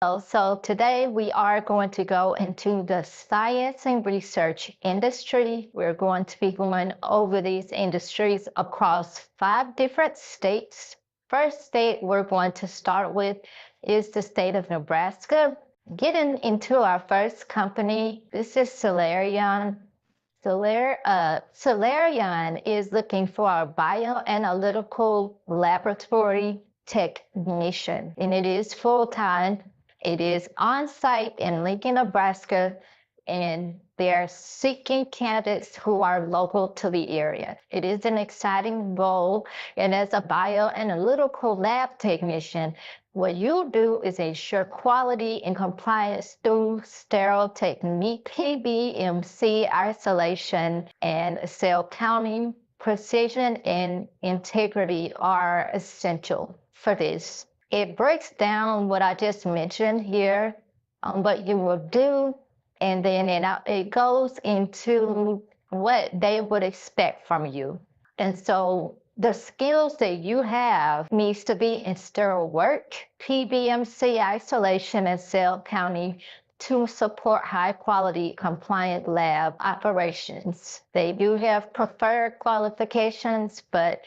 So today we are going to go into the science and research industry. We're going to be going over these industries across 5 different states. First state we're going to start with is the state of Nebraska. Getting into our first company, this is Solarion. Solarion is looking for a bioanalytical laboratory technician, and it is full-time. It is on-site in Lincoln, Nebraska, and they're seeking candidates who are local to the area. It is an exciting role, and as a bioanalytical lab technician, what you do is ensure quality and compliance through sterile technique, PBMC isolation, and cell counting. Precision and integrity are essential for this. It breaks down what I just mentioned here, what you will do, and then it goes into what they would expect from you. And so the skills that you have needs to be in sterile work, PBMC isolation, and cell counting to support high quality compliant lab operations. They do have preferred qualifications, but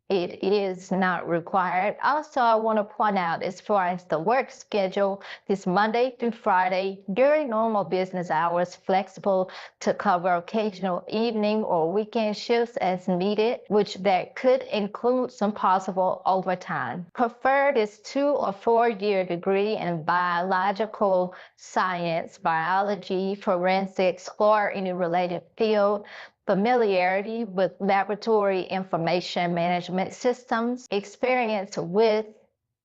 it is not required. Also, I want to point out as far as the work schedule, this Monday through Friday during normal business hours, flexible to cover occasional evening or weekend shifts as needed, which that could include some possible overtime. Preferred is 2 or 4-year degree in biological science, biology, forensics, or any related field, familiarity with laboratory information management systems, experience with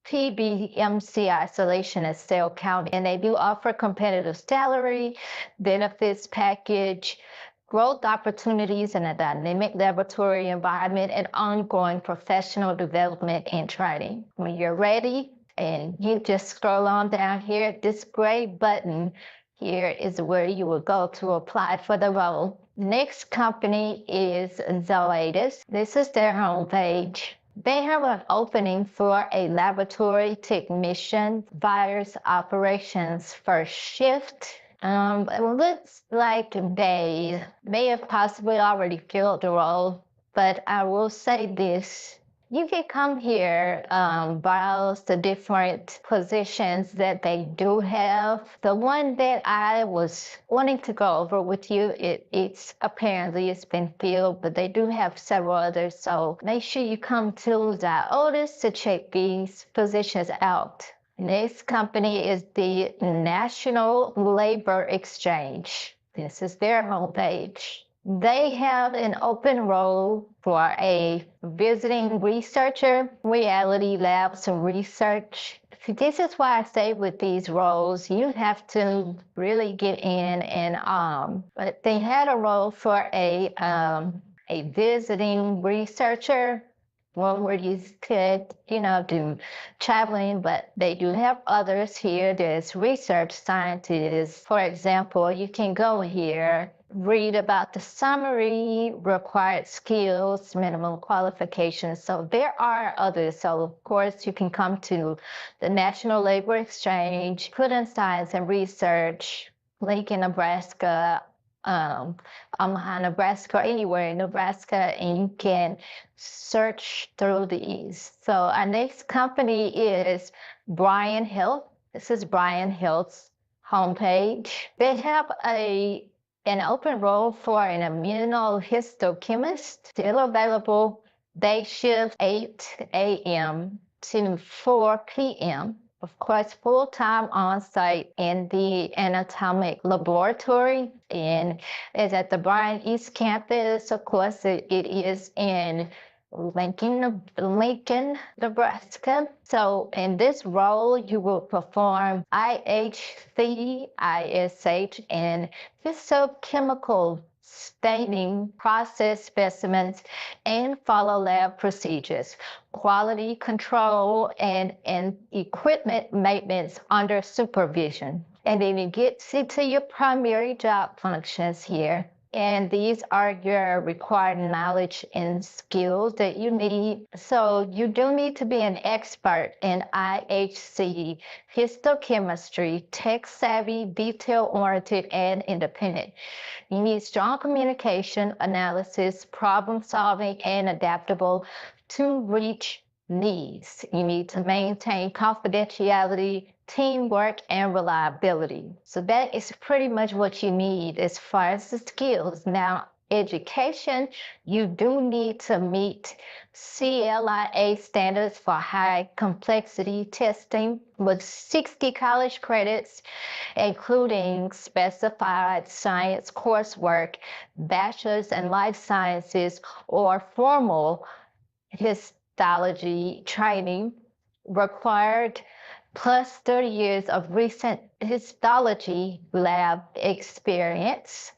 PBMC isolation and cell counting, and they do offer competitive salary, benefits package, growth opportunities in a dynamic laboratory environment, and ongoing professional development and training. When you're ready, and you just scroll on down here, this gray button here is where you will go to apply for the role. Next company is Zoetis. This is their homepage. They have an opening for a laboratory technician, virus operations first shift. It looks like they may have possibly already filled the role, but I will say this. You can come here, browse the different positions that they do have. The one that I was wanting to go over with you, it's apparently it's been filled, but they do have several others. So make sure you come to Zoetis to check these positions out. Next company is the National Labor Exchange. This is their homepage. They have an open role for a visiting researcher, reality labs and research. This is why I say with these roles, you have to really get in and, but they had a role for a visiting researcher, one where you could, do traveling, but they do have others here. There's research scientists. For example, you can go here, read about the summary, required skills, minimum qualifications. So there are others. So of course you can come to the National Labor Exchange, put in science and research, Lincoln, Nebraska, Omaha, Nebraska, or anywhere in Nebraska, and you can search through these. So our next company is Bryan Health. This is Bryan Health's homepage. They have an open role for an immunohistochemist, still available, day shift 8 a.m. to 4 p.m. Of course, full-time on-site in the anatomic laboratory, and is at the Bryan East Campus. Of course, it is in Lincoln, Nebraska. So in this role, you will perform IHC, ISH, and physiochemical staining, process specimens, and follow lab procedures, quality control, and equipment maintenance under supervision. And then you get to your primary job functions here. And these are your required knowledge and skills that you need. So you do need to be an expert in IHC, histochemistry, tech savvy, detail oriented, and independent. You need strong communication, analysis, problem solving, and adaptable to reach needs. You need to maintain confidentiality, teamwork, and reliability. So that is pretty much what you need as far as the skills. Now, education, you do need to meet CLIA standards for high complexity testing with 60 college credits, including specified science coursework, bachelor's in life sciences, or formal histology training required, plus 30 years of recent histology lab experience,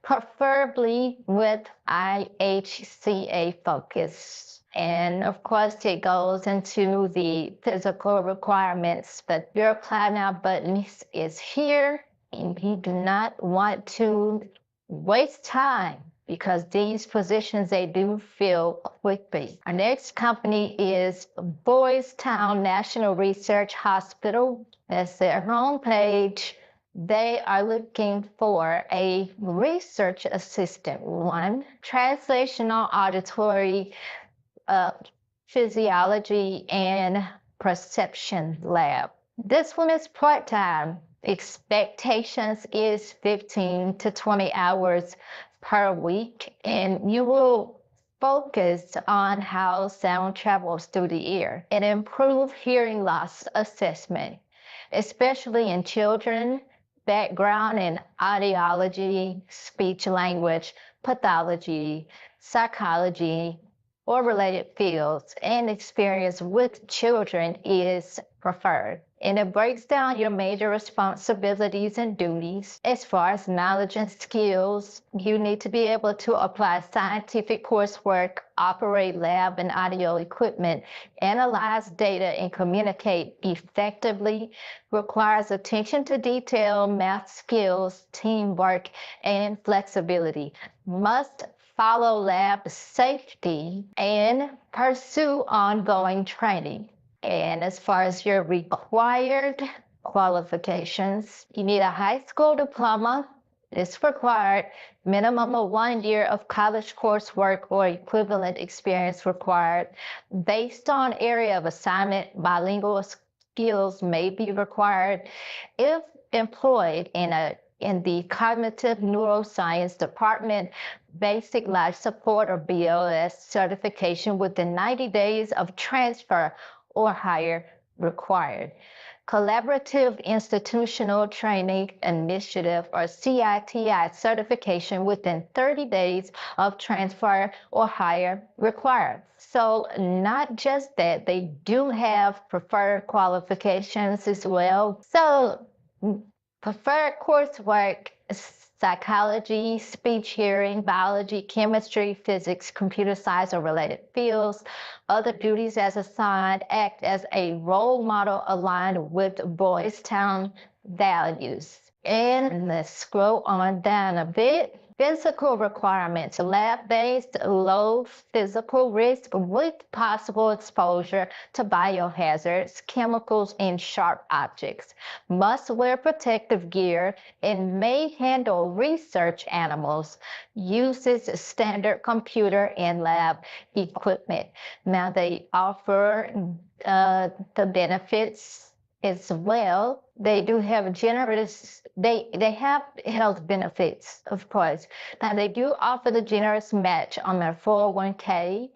preferably with IHCA focus. And of course, it goes into the physical requirements, but your apply now button is here, and you do not want to waste time because these positions, they do fill quickly. Our next company is Boys Town National Research Hospital. That's their homepage. They are looking for a research assistant, one, translational auditory physiology and perception lab. This one is part-time. Expectations is 15 to 20 hours per week, and you will focus on how sound travels through the ear and improve hearing loss assessment, especially in children, background in audiology, speech language, pathology, psychology, or related fields, and experience with children is preferred. And it breaks down your major responsibilities and duties. As far as knowledge and skills, you need to be able to apply scientific coursework, operate lab and audio equipment, analyze data, and communicate effectively. Requires attention to detail, math skills, teamwork, and flexibility. Must follow lab safety and pursue ongoing training. And as far as your required qualifications, you need a high school diploma. It's required. Minimum of 1 year of college coursework or equivalent experience required. Based on area of assignment, bilingual skills may be required. If employed in the cognitive neuroscience department, basic life support or BLS certification within 90 days of transfer or higher required. Collaborative Institutional Training Initiative or CITI certification within 30 days of transfer or higher required. So not just that, they do have preferred qualifications as well. So preferred coursework: psychology, speech, hearing, biology, chemistry, physics, computer science, or related fields. Other duties as assigned: act as a role model aligned with Boys Town values. And let's scroll on down a bit. Physical requirements: lab-based, low physical risk with possible exposure to biohazards, chemicals, and sharp objects. Must wear protective gear and may handle research animals. Uses standard computer and lab equipment. Now they offer the benefits as well. They do have generous, they have health benefits, of course. Now they do offer the generous match on their 401k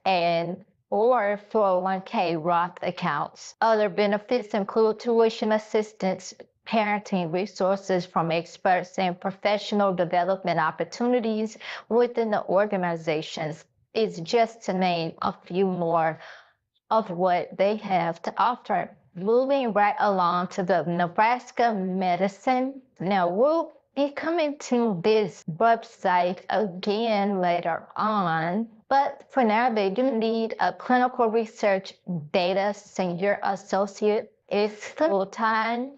and or 401k Roth accounts. Other benefits include tuition assistance, parenting resources from experts, and professional development opportunities within the organizations. It's just to name a few more of what they have to offer. Moving right along to the Nebraska medicine. Now we'll be coming to this website again later on, but for now they do need a clinical research data senior associate. It's full-time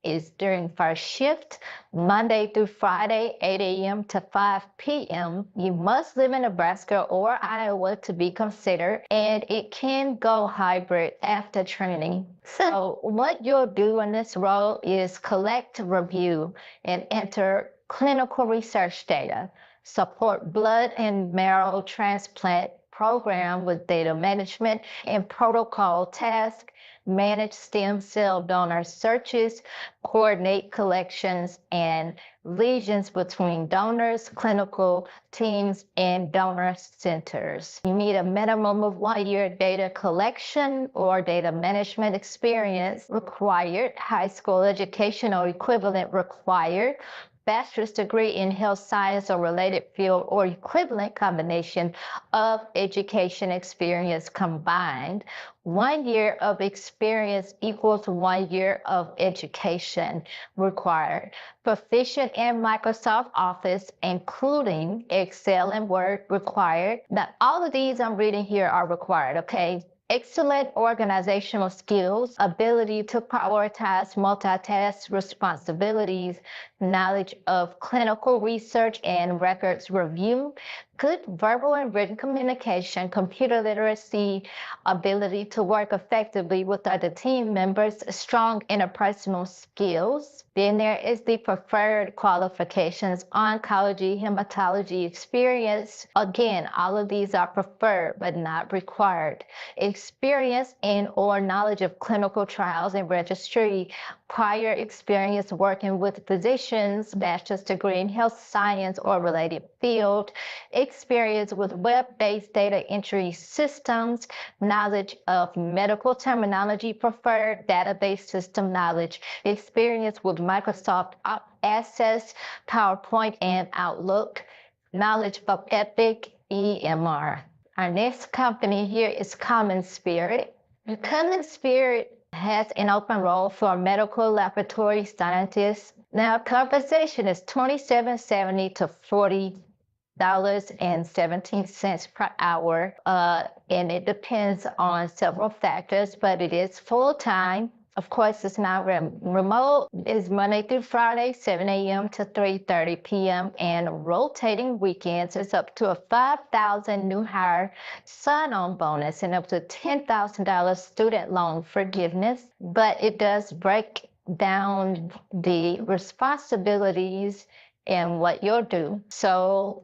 is during first shift, Monday through Friday, 8 a.m. to 5 p.m. You must live in Nebraska or Iowa to be considered, and it can go hybrid after training. So what you'll do in this role is collect, review, and enter clinical research data, support blood and marrow transplant program with data management and protocol tasks, manage stem cell donor searches, coordinate collections and lesions between donors, clinical teams, and donor centers. You need a minimum of 1 year data collection or data management experience required, high school education or equivalent required, bachelor's degree in health science or related field or equivalent combination of education experience combined. 1 year of experience equals 1 year of education required. Proficient in Microsoft Office, including Excel and Word required. Now, all of these I'm reading here are required, okay? Excellent organizational skills, ability to prioritize multitask responsibilities, knowledge of clinical research and records review, good verbal and written communication, computer literacy, ability to work effectively with other team members, strong interpersonal skills. Then there is the preferred qualifications, oncology, hematology experience. Again, all of these are preferred but not required. Experience in or knowledge of clinical trials and registry, prior experience working with physicians, bachelor's degree in health science or related field, experience with web-based data entry systems, knowledge of medical terminology preferred, database system knowledge, experience with Microsoft Access, PowerPoint, and Outlook, knowledge of Epic EMR. Our next company here is Common Spirit. Common Spirit has an open role for medical laboratory scientists. Now, compensation is $27.70 to $40.17 per hour, and it depends on several factors, but it is full-time. Of course, it's not remote. It's Monday through Friday, 7 a.m. to 3:30 p.m. and rotating weekends. It's up to a $5,000 new hire sign-on bonus and up to $10,000 student loan forgiveness. But it does break down the responsibilities and what you'll do. So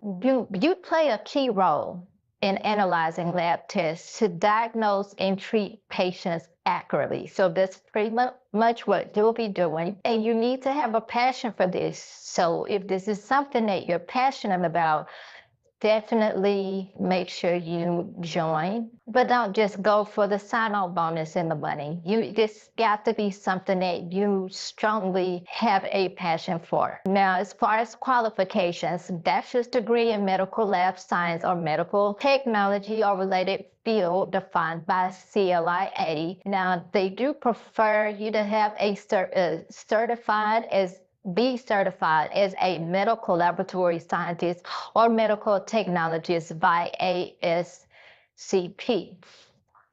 you play a key role in analyzing lab tests to diagnose and treat patients accurately. So that's pretty much what you'll be doing. And you need to have a passion for this. So if this is something that you're passionate about, definitely make sure you join, but don't just go for the sign-on bonus and the money. This got to be something that you strongly have a passion for. Now, as far as qualifications, bachelor's degree in medical lab science or medical technology or related field defined by CLI 80. Now, they do prefer you to have a be certified as a medical laboratory scientist or medical technologist by ASCP,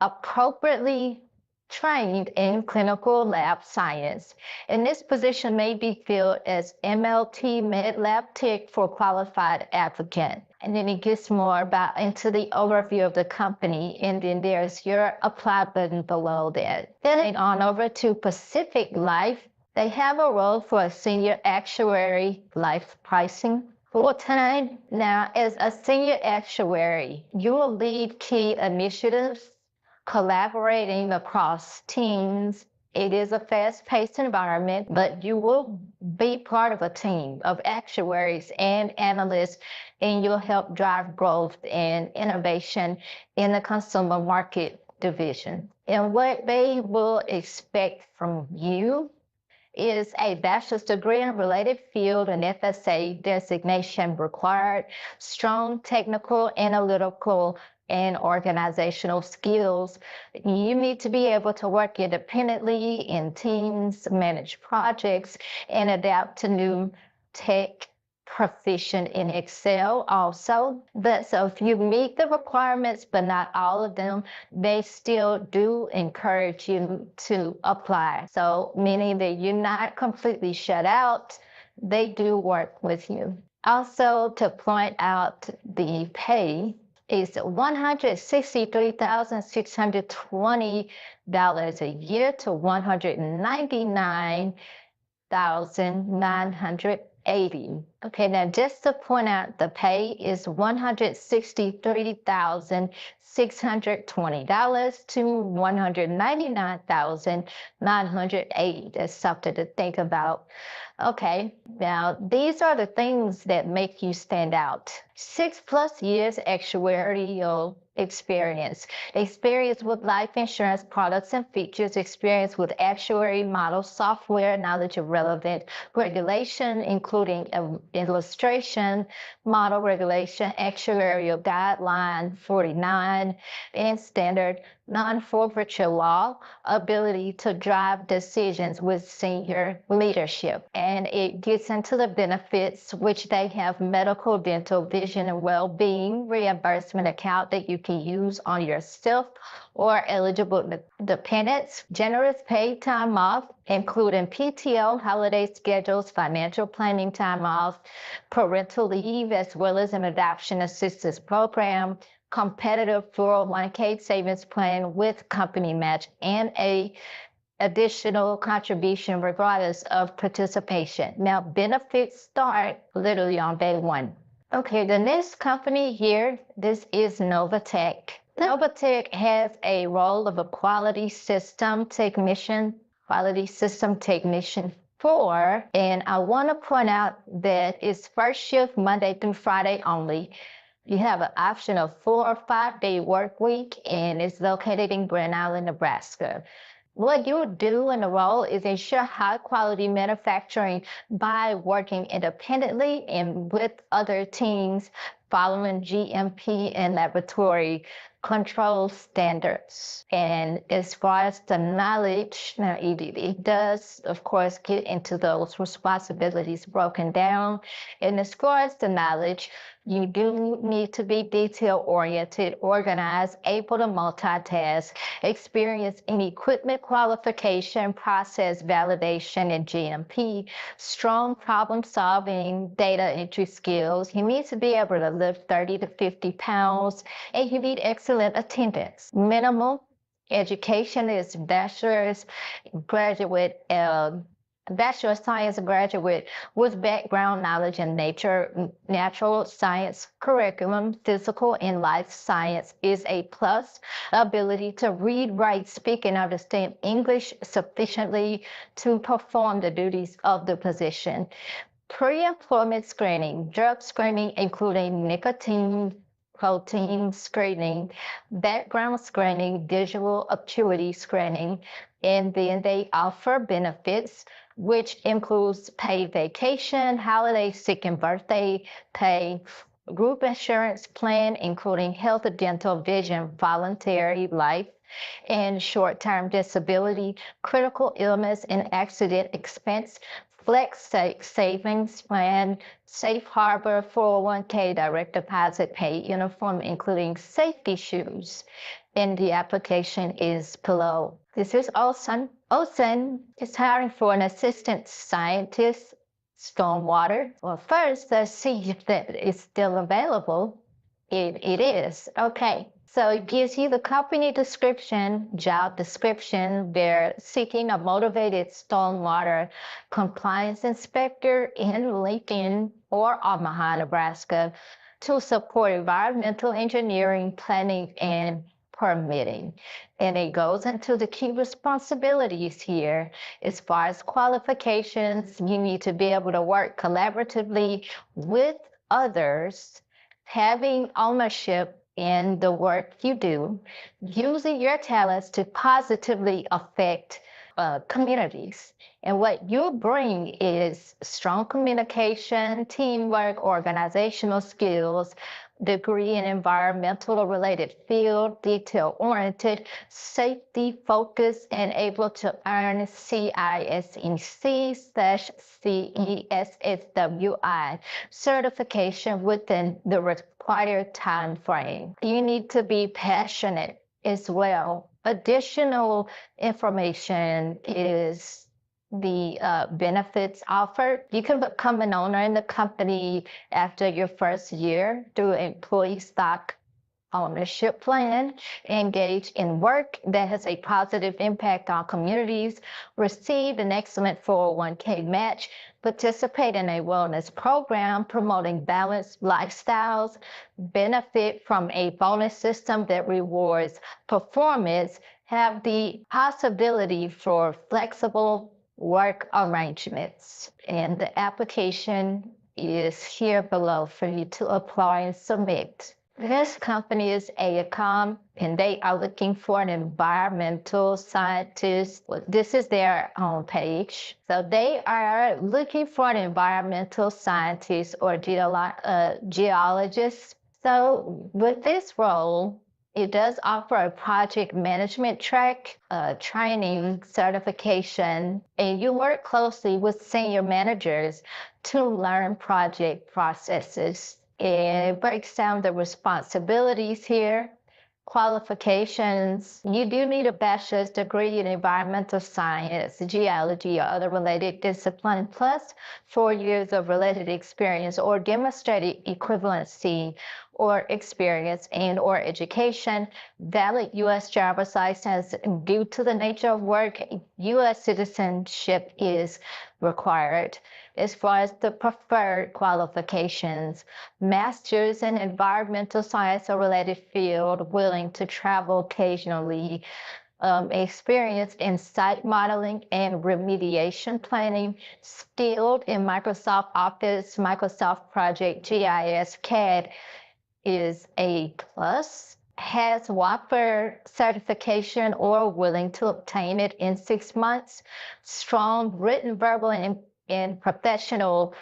appropriately trained in clinical lab science. And this position may be filled as MLT Med Lab Tech for qualified applicant. And then it gets more into the overview of the company, and then there's your apply button below that. Then on over to Pacific Life. They have a role for a senior actuary life pricing full-time. Now, as a senior actuary, you will lead key initiatives, collaborating across teams. It is a fast-paced environment, but you will be part of a team of actuaries and analysts, and you'll help drive growth and innovation in the consumer market division. And what they will expect from you is a bachelor's degree in related field and FSA designation required, strong technical, analytical, and organizational skills. You need to be able to work independently in teams, manage projects, and adapt to new tech proficient in Excel also. But so if you meet the requirements, but not all of them, they still do encourage you to apply. So meaning that you're not completely shut out, they do work with you. Also, to point out the pay is $163,620 a year to $199,980. Okay, now just to point out, the pay is $163,620 to $199,980. That's something to think about. Okay, now these are the things that make you stand out. 6+ years actuarial experience with life insurance products and features, experience with actuary model software, knowledge of relevant regulation, including illustration, model regulation, actuarial guideline 49, and standard non-forfeiture law, ability to drive decisions with senior leadership. And it gets into the benefits, which they have medical, dental, vision, and well-being reimbursement account that you can use on yourself or eligible dependents, generous paid time off, including PTO, holiday schedules, financial planning time off, parental leave, as well as an adoption assistance program, competitive 401k savings plan with company match, and a additional contribution regardless of participation. Now, benefits start literally on day one. Okay, the next company here, this is Novatech. Novatech has a role of a quality system technician 4, and I want to point out that it's first shift Monday through Friday only. You have an option of 4 or 5 day work week, and it's located in Rhode Island, Nebraska. What you do in the role is ensure high quality manufacturing by working independently and with other teams following GMP and laboratory control standards. And as far as the knowledge, now EDD does, of course, get into those responsibilities broken down. And as far as the knowledge, you do need to be detail-oriented, organized, able to multitask, experience in equipment qualification, process validation, and GMP, strong problem-solving, data entry skills. You need to be able to lift 30 to 50 pounds, and you need excellent attendance. Minimal education is bachelor's graduate, Bachelor of Science graduate with background knowledge in natural science curriculum, physical and life science is a plus. Ability to read, write, speak, and understand English sufficiently to perform the duties of the position. Pre-employment screening, drug screening, including nicotine, protein screening, background screening, visual acuity screening, and then they offer benefits, which includes paid vacation, holiday, sick, and birthday pay, group insurance plan, including health, dental, vision, voluntary life, and short-term disability, critical illness and accident expense, flex savings plan, safe harbor 401k direct deposit pay uniform, including safety shoes. And the application is below. This is Olson. Olson is hiring for an assistant scientist, stormwater. Well, first, let's see if that is still available. It is. Okay. So it gives you the company description, job description. They're seeking a motivated stormwater compliance inspector in Lincoln or Omaha, Nebraska, to support environmental engineering, planning, and permitting. And it goes into the key responsibilities here. As far as qualifications, you need to be able to work collaboratively with others, having ownership in the work you do, using your talents to positively affect communities. And what you bring is strong communication, teamwork, organizational skills, degree in environmental related field, detail-oriented, safety-focused, and able to earn CISEC/CESSWI certification within the required time frame. You need to be passionate as well. Additional information is the benefits offered. You can become an owner in the company after your first year through employee stock ownership plan, engage in work that has a positive impact on communities, receive an excellent 401k match, participate in a wellness program promoting balanced lifestyles, benefit from a bonus system that rewards performance, have the possibility for flexible work arrangements. And the application is here below for you to apply and submit. This company is AECOM, and they are looking for an environmental scientist. This is their homepage. So they are looking for an environmental scientist or geologist. So with this role, it does offer a project management track, training, certification, and you work closely with senior managers to learn project processes. It breaks down the responsibilities here. Qualifications. You do need a bachelor's degree in environmental science, geology, or other related discipline, plus 4 years of related experience or demonstrated equivalency or experience and or education, valid U.S. driver's license. Due to the nature of work, U.S. citizenship is required. As far as the preferred qualifications, master's in environmental science or related field, willing to travel occasionally, experienced in site modeling and remediation planning, skilled in Microsoft Office, Microsoft Project, GIS, CAD is a plus, has WAPR certification or willing to obtain it in 6 months, strong written, verbal, and professional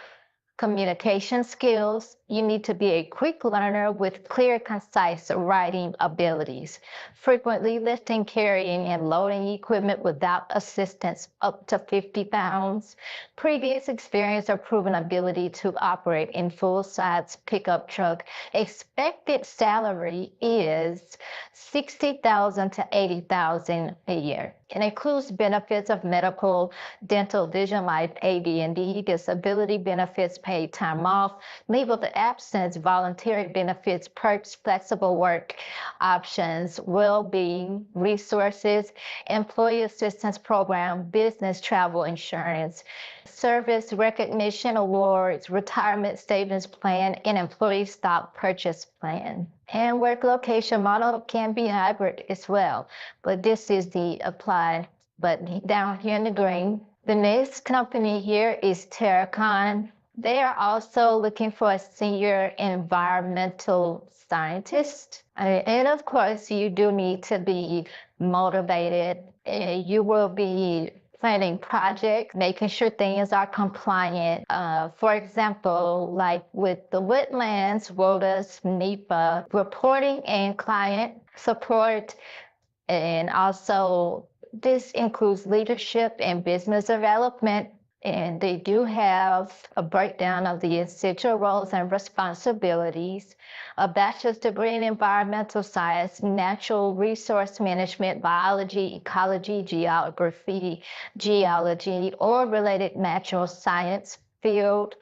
communication skills. You need to be a quick learner with clear, concise writing abilities. Frequently lifting, carrying, and loading equipment without assistance up to 50 pounds. Previous experience or proven ability to operate in full-size pickup truck. Expected salary is $60,000 to $80,000 a year. It includes benefits of medical, dental, vision, life, AD&D, disability benefits, paid time off, leave of absence, voluntary benefits, perks, flexible work options, well-being, resources, employee assistance program, business travel insurance, service recognition awards, retirement savings plan, and employee stock purchase plan. And work location model can be hybrid as well, but this is the applied button down here in the green. The next company here is Terracon. They are also looking for a senior environmental scientist. And of course, you do need to be motivated. You will be planning projects, making sure things are compliant. For example, like with the wetlands, WOTUS, NEPA, reporting and client support, and also this includes leadership and business development. And they do have a breakdown of the essential roles and responsibilities, a bachelor's degree in environmental science, natural resource management, biology, ecology, geography, geology, or related natural science field,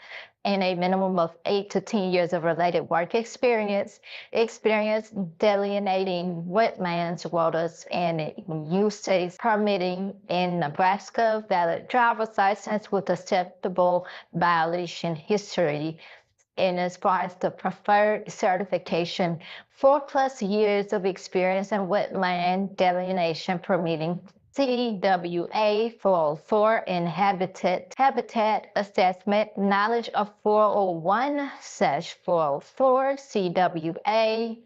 and a minimum of 8 to 10 years of related work experience delineating wetlands, waters, and usage permitting in Nebraska, valid driver's license with acceptable violation history. And as far as the preferred certification, 4+ years of experience in wetland delineation permitting, CWA 404 and habitat assessment, knowledge of 401/404, CWA,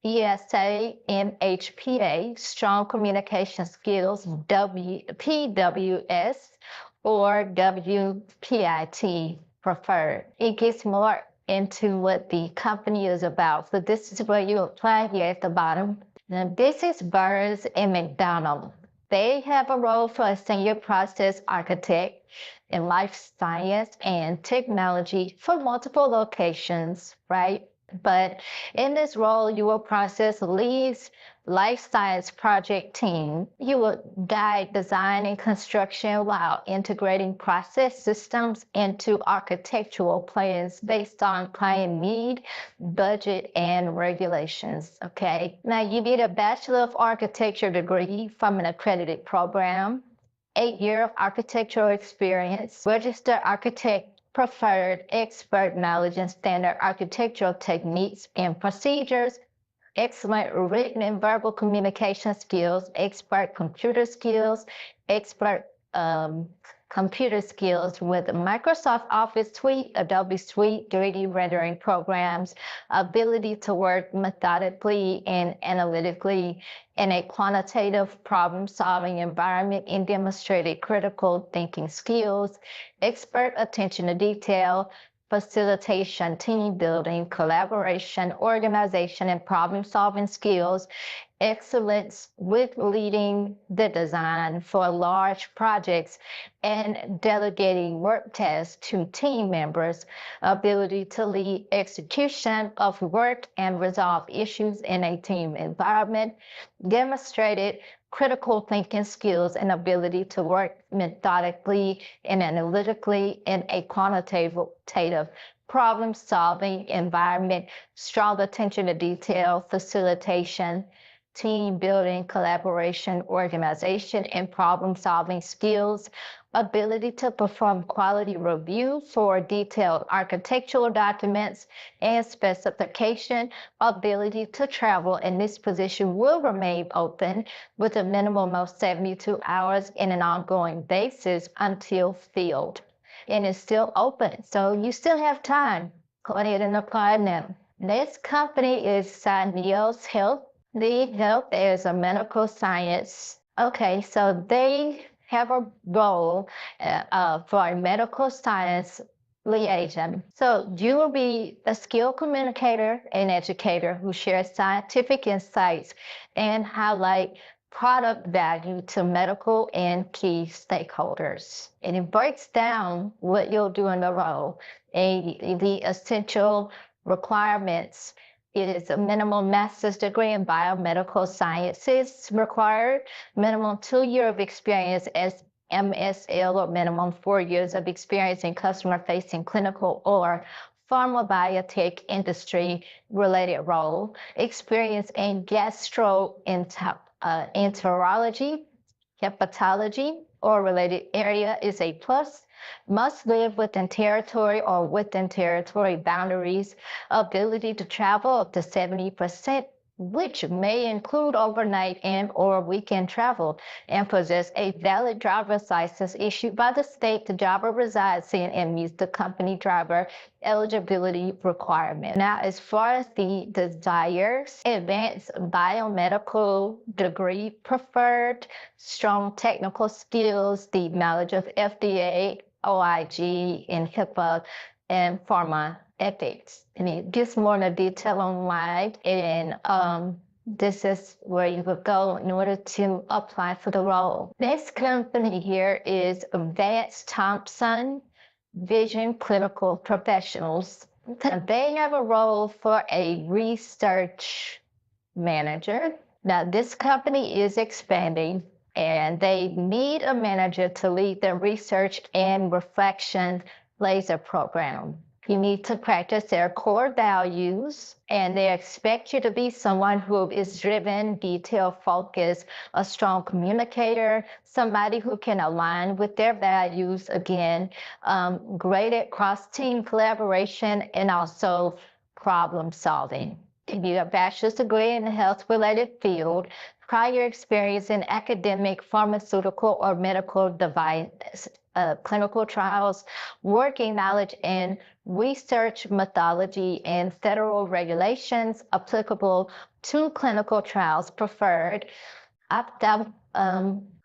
ESA, and HPA, strong communication skills, PWS, or WPIT preferred. It gets more into what the company is about. So this is where you apply here at the bottom. Now this is Burns and McDonald. They have a role for a senior process architect in life science and technology for multiple locations, right? But in this role, you will process leads life science project team. You will guide design and construction while integrating process systems into architectural plans based on client need, budget, and regulations. Okay. Now you need a Bachelor of Architecture degree from an accredited program, 8 years of architectural experience, registered architect preferred expert knowledge in standard architectural techniques and procedures, excellent written and verbal communication skills, expert computer skills, expert computer skills with Microsoft Office Suite, Adobe Suite, 3D rendering programs, ability to work methodically and analytically in a quantitative problem-solving environment, and demonstrated critical thinking skills, expert attention to detail, facilitation, team building, collaboration, organization, and problem-solving skills, excellence with leading the design for large projects and delegating work tasks to team members, ability to lead execution of work and resolve issues in a team environment, demonstrated critical thinking skills and ability to work methodically and analytically in a quantitative problem-solving environment, strong attention to detail, facilitation, team building, collaboration, organization, and problem-solving skills, ability to perform quality review for detailed architectural documents and specification, ability to travel, and this position will remain open with a minimum of 72 hours in an ongoing basis until filled. And it's still open, so you still have time. Go ahead and apply now. This company is Syneos Health. The health is a medical science. Okay, so they have a role for a medical science liaison. So you will be a skilled communicator and educator who shares scientific insights and highlight product value to medical and key stakeholders. And it breaks down what you'll do in the role, the essential requirements. It is a minimum master's degree in biomedical sciences required, minimum 2 years of experience as MSL or minimum 4 years of experience in customer-facing clinical or pharma biotech industry related role, experience in gastroenterology, hepatology, or related area is a plus. Must live within territory or within territory boundaries, ability to travel up to 70%, which may include overnight and or weekend travel, and possess a valid driver's license issued by the state the driver resides in and meets the company driver eligibility requirement. Now, as far as the desires, advanced biomedical degree preferred, strong technical skills, the knowledge of FDA, OIG, and HIPAA, and pharma ethics. And it gives more in detail online, and this is where you would go in order to apply for the role. This company here is Vance Thompson Vision Clinical Professionals. They have a role for a research manager. Now, this company is expanding, and they need a manager to lead the research and reflection laser program. You need to practice their core values, and they expect you to be someone who is driven, detail-focused, a strong communicator, somebody who can align with their values, again, great at cross-team collaboration, and also problem-solving. You need a bachelor's degree in the health-related field, prior experience in academic, pharmaceutical, or medical device clinical trials, working knowledge in research methodology and federal regulations applicable to clinical trials preferred,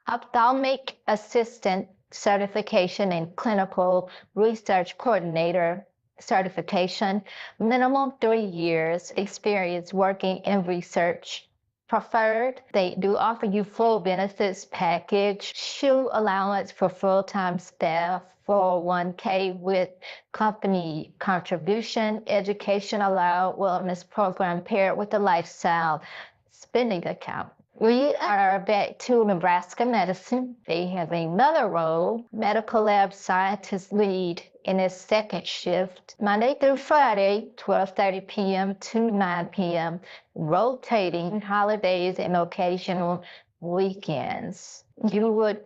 ophthalmic assistant certification and clinical research coordinator certification, minimum 3 years experience working in research. Preferred, they do offer you full benefits package, shoe allowance for full-time staff, 401k with company contribution, education allowed, wellness program paired with a lifestyle spending account. We are back to Nebraska Medicine. They have another role, medical lab scientist lead in its second shift, Monday through Friday, 12:30 p.m. to 9 p.m., rotating holidays and occasional weekends. You would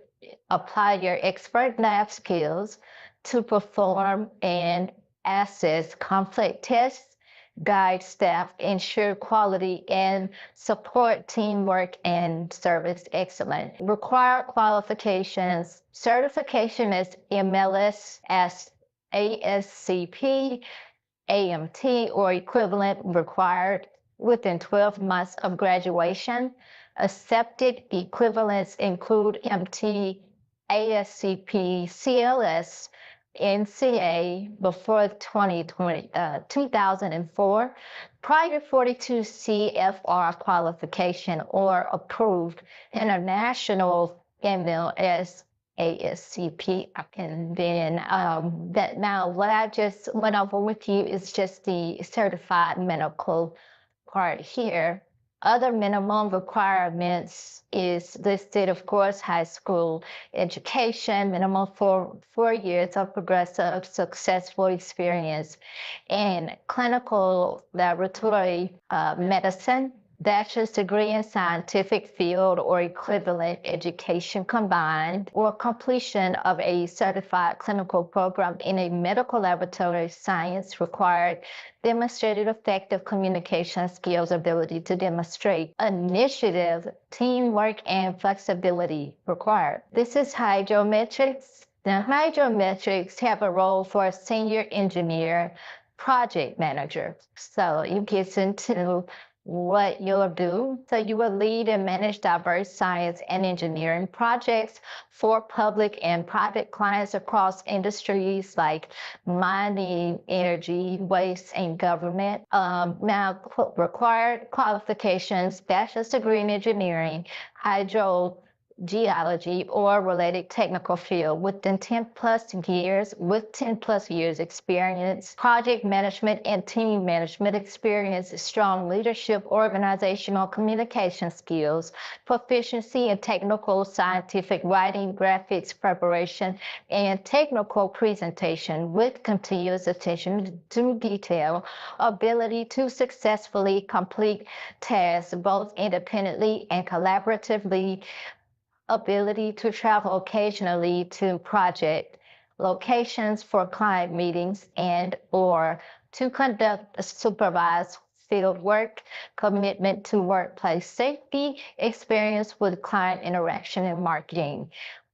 apply your expert lab skills to perform and assess complex tests, guide staff, ensure quality, and support teamwork and service excellence. Required qualifications, certification as MLS, as ASCP, AMT, or equivalent required within 12 months of graduation. Accepted equivalents include MT, ASCP, CLS, NCA before 2004, prior 42 CFR qualification or approved international MLS ASCP. And then that now what I just went over with you is just the certified medical part here. Other minimum requirements is listed, of course, high school education, minimum 4 years of progressive successful experience in clinical laboratory medicine, bachelor's degree in scientific field or equivalent education combined, or completion of a certified clinical program in a medical laboratory science required, demonstrated effective communication skills, ability to demonstrate initiative, teamwork, and flexibility required. This is hydrometrics. Now, hydrometrics have a role for a senior engineer, project manager. So you get into what you'll do. So you will lead and manage diverse science and engineering projects for public and private clients across industries like mining, energy, waste, and government. Now, required qualifications, bachelor's degree in engineering, hydrogeology or related technical field within 10 plus years experience, project management and team management experience, strong leadership, organizational communication skills, proficiency in technical scientific writing, graphics preparation, and technical presentation with continuous attention to detail, ability to successfully complete tasks both independently and collaboratively, ability to travel occasionally to project locations for client meetings and or to conduct supervised field work, commitment to workplace safety, experience with client interaction and marketing.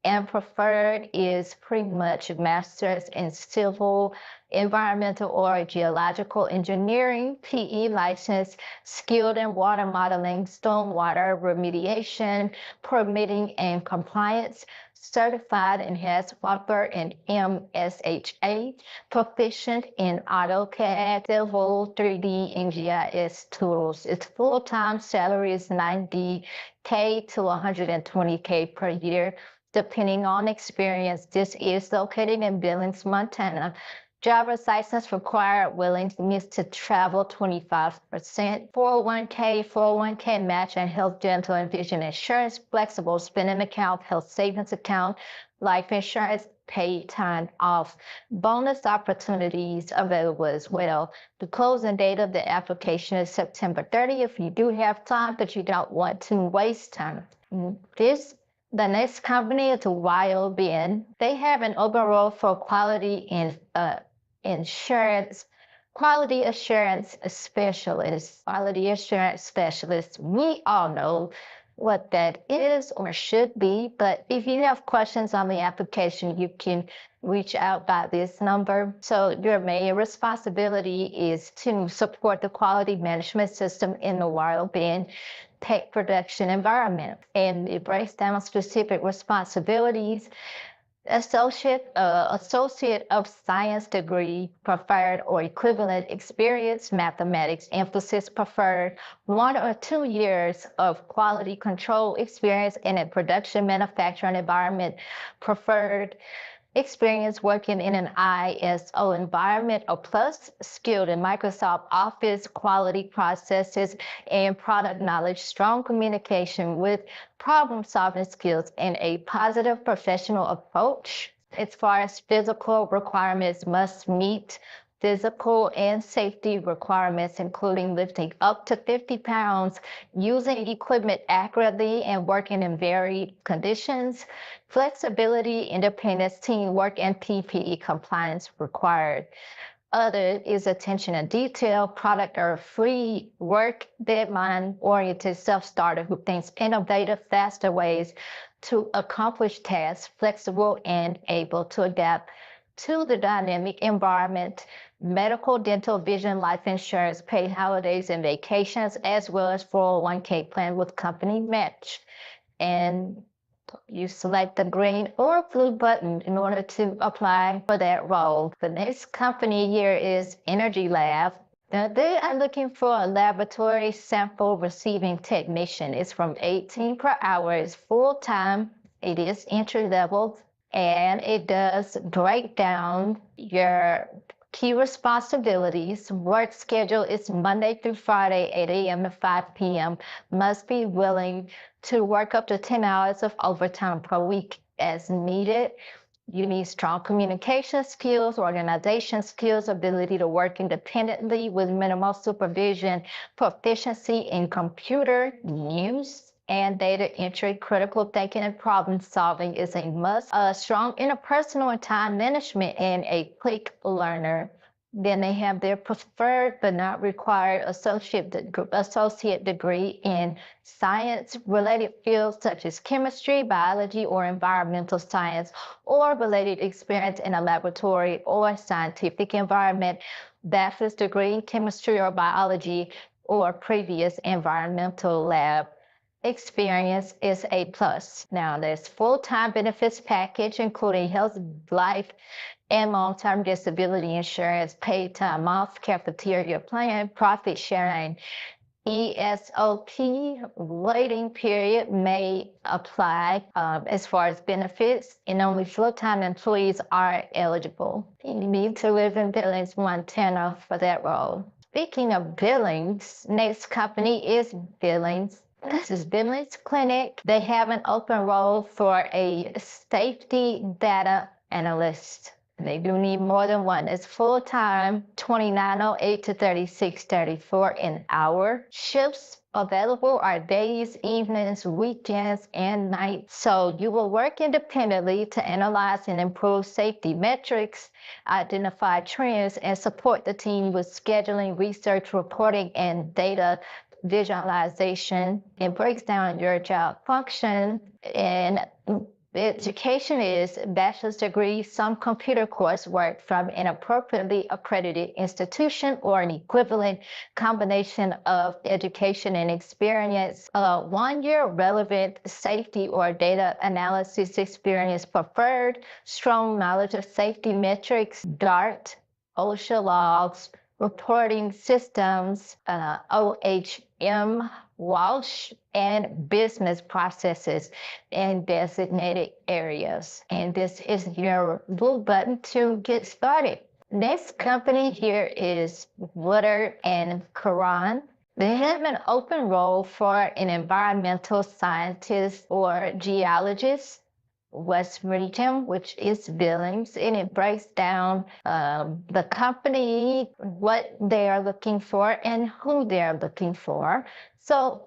And preferred is pretty much master's in civil, environmental, or geological engineering, PE license, skilled in water modeling, stormwater remediation, permitting and compliance, certified in HAZWOPER and MSHA, proficient in AutoCAD, Civil, 3D, and GIS tools. Its full-time salary is $90K to $120K per year, depending on experience. This is located in Billings, Montana. Driver's license required, willingness to travel 25%, 401k match, and health, dental, and vision insurance, flexible spending account, health savings account, life insurance, paid time off. Bonus opportunities available as well. The closing date of the application is September 30th. If you do have time, but you don't want to waste time. The next company is YOBN. They have an overall for quality quality assurance specialist. Quality assurance specialist. We all know what that is or should be, but if you have questions on the application, you can reach out by this number. So your main responsibility is to support the quality management system in the YOBN tech production environment, and it breaks down specific responsibilities Associate of Science degree preferred or equivalent experience, mathematics emphasis preferred, 1 or 2 years of quality control experience in a production manufacturing environment preferred, experience working in an ISO environment or plus, skilled in Microsoft Office, quality processes, and product knowledge, strong communication with problem-solving skills, and a positive professional approach. As far as physical requirements, must meet physical and safety requirements, including lifting up to 50 pounds, using equipment accurately, and working in varied conditions. Flexibility, independence, teamwork, and PPE compliance required. Other is attention to detail, product or free work, deadline-oriented self-starter who thinks innovative, faster ways to accomplish tasks, flexible and able to adapt to the dynamic environment, medical, dental, vision, life insurance, paid holidays and vacations, as well as 401k plan with company match. And you select the green or blue button in order to apply for that role. The next company here is Energy Lab. Now they are looking for a laboratory sample receiving technician. It's from 18 per hour. It's full-time. It is entry level, and it does break down your key responsibilities. Work schedule is Monday through Friday, 8 a.m. to 5 p.m. Must be willing to work up to 10 hours of overtime per week as needed. You need strong communication skills, organization skills, ability to work independently with minimal supervision, proficiency in computer use and data entry, critical thinking and problem solving is a must. Strong interpersonal and time management, and a quick learner. Then they have their preferred but not required associate degree in science-related fields such as chemistry, biology, or environmental science, or related experience in a laboratory or scientific environment, bachelor's degree in chemistry or biology, or previous environmental lab experience is a plus. Now, there's full-time benefits package, including health, life, and long-term disability insurance, paid time off, cafeteria plan, profit sharing. ESOP waiting period may apply as far as benefits, and only full-time employees are eligible. You need to live in Billings, Montana for that role. Speaking of Billings, next company is Billings. This is Billings Clinic. They have an open role for a safety data analyst. They do need more than one. It's full-time, $29.08 to $36.34 an hour. Shifts available are days, evenings, weekends, and nights. So you will work independently to analyze and improve safety metrics, identify trends, and support the team with scheduling, research, reporting, and data visualization. It breaks down your job function, and education is bachelor's degree, some computer coursework from an appropriately accredited institution or an equivalent combination of education and experience. 1 year relevant safety or data analysis experience preferred, strong knowledge of safety metrics, DART, OSHA logs, reporting systems, OHM, Walsh, and business processes in designated areas. And this is your blue button to get started. Next company here is Woodard and Curran. They have an open role for an environmental scientist or geologist. West Region, which is Billings, and it breaks down the company, what they are looking for, and who they are looking for. So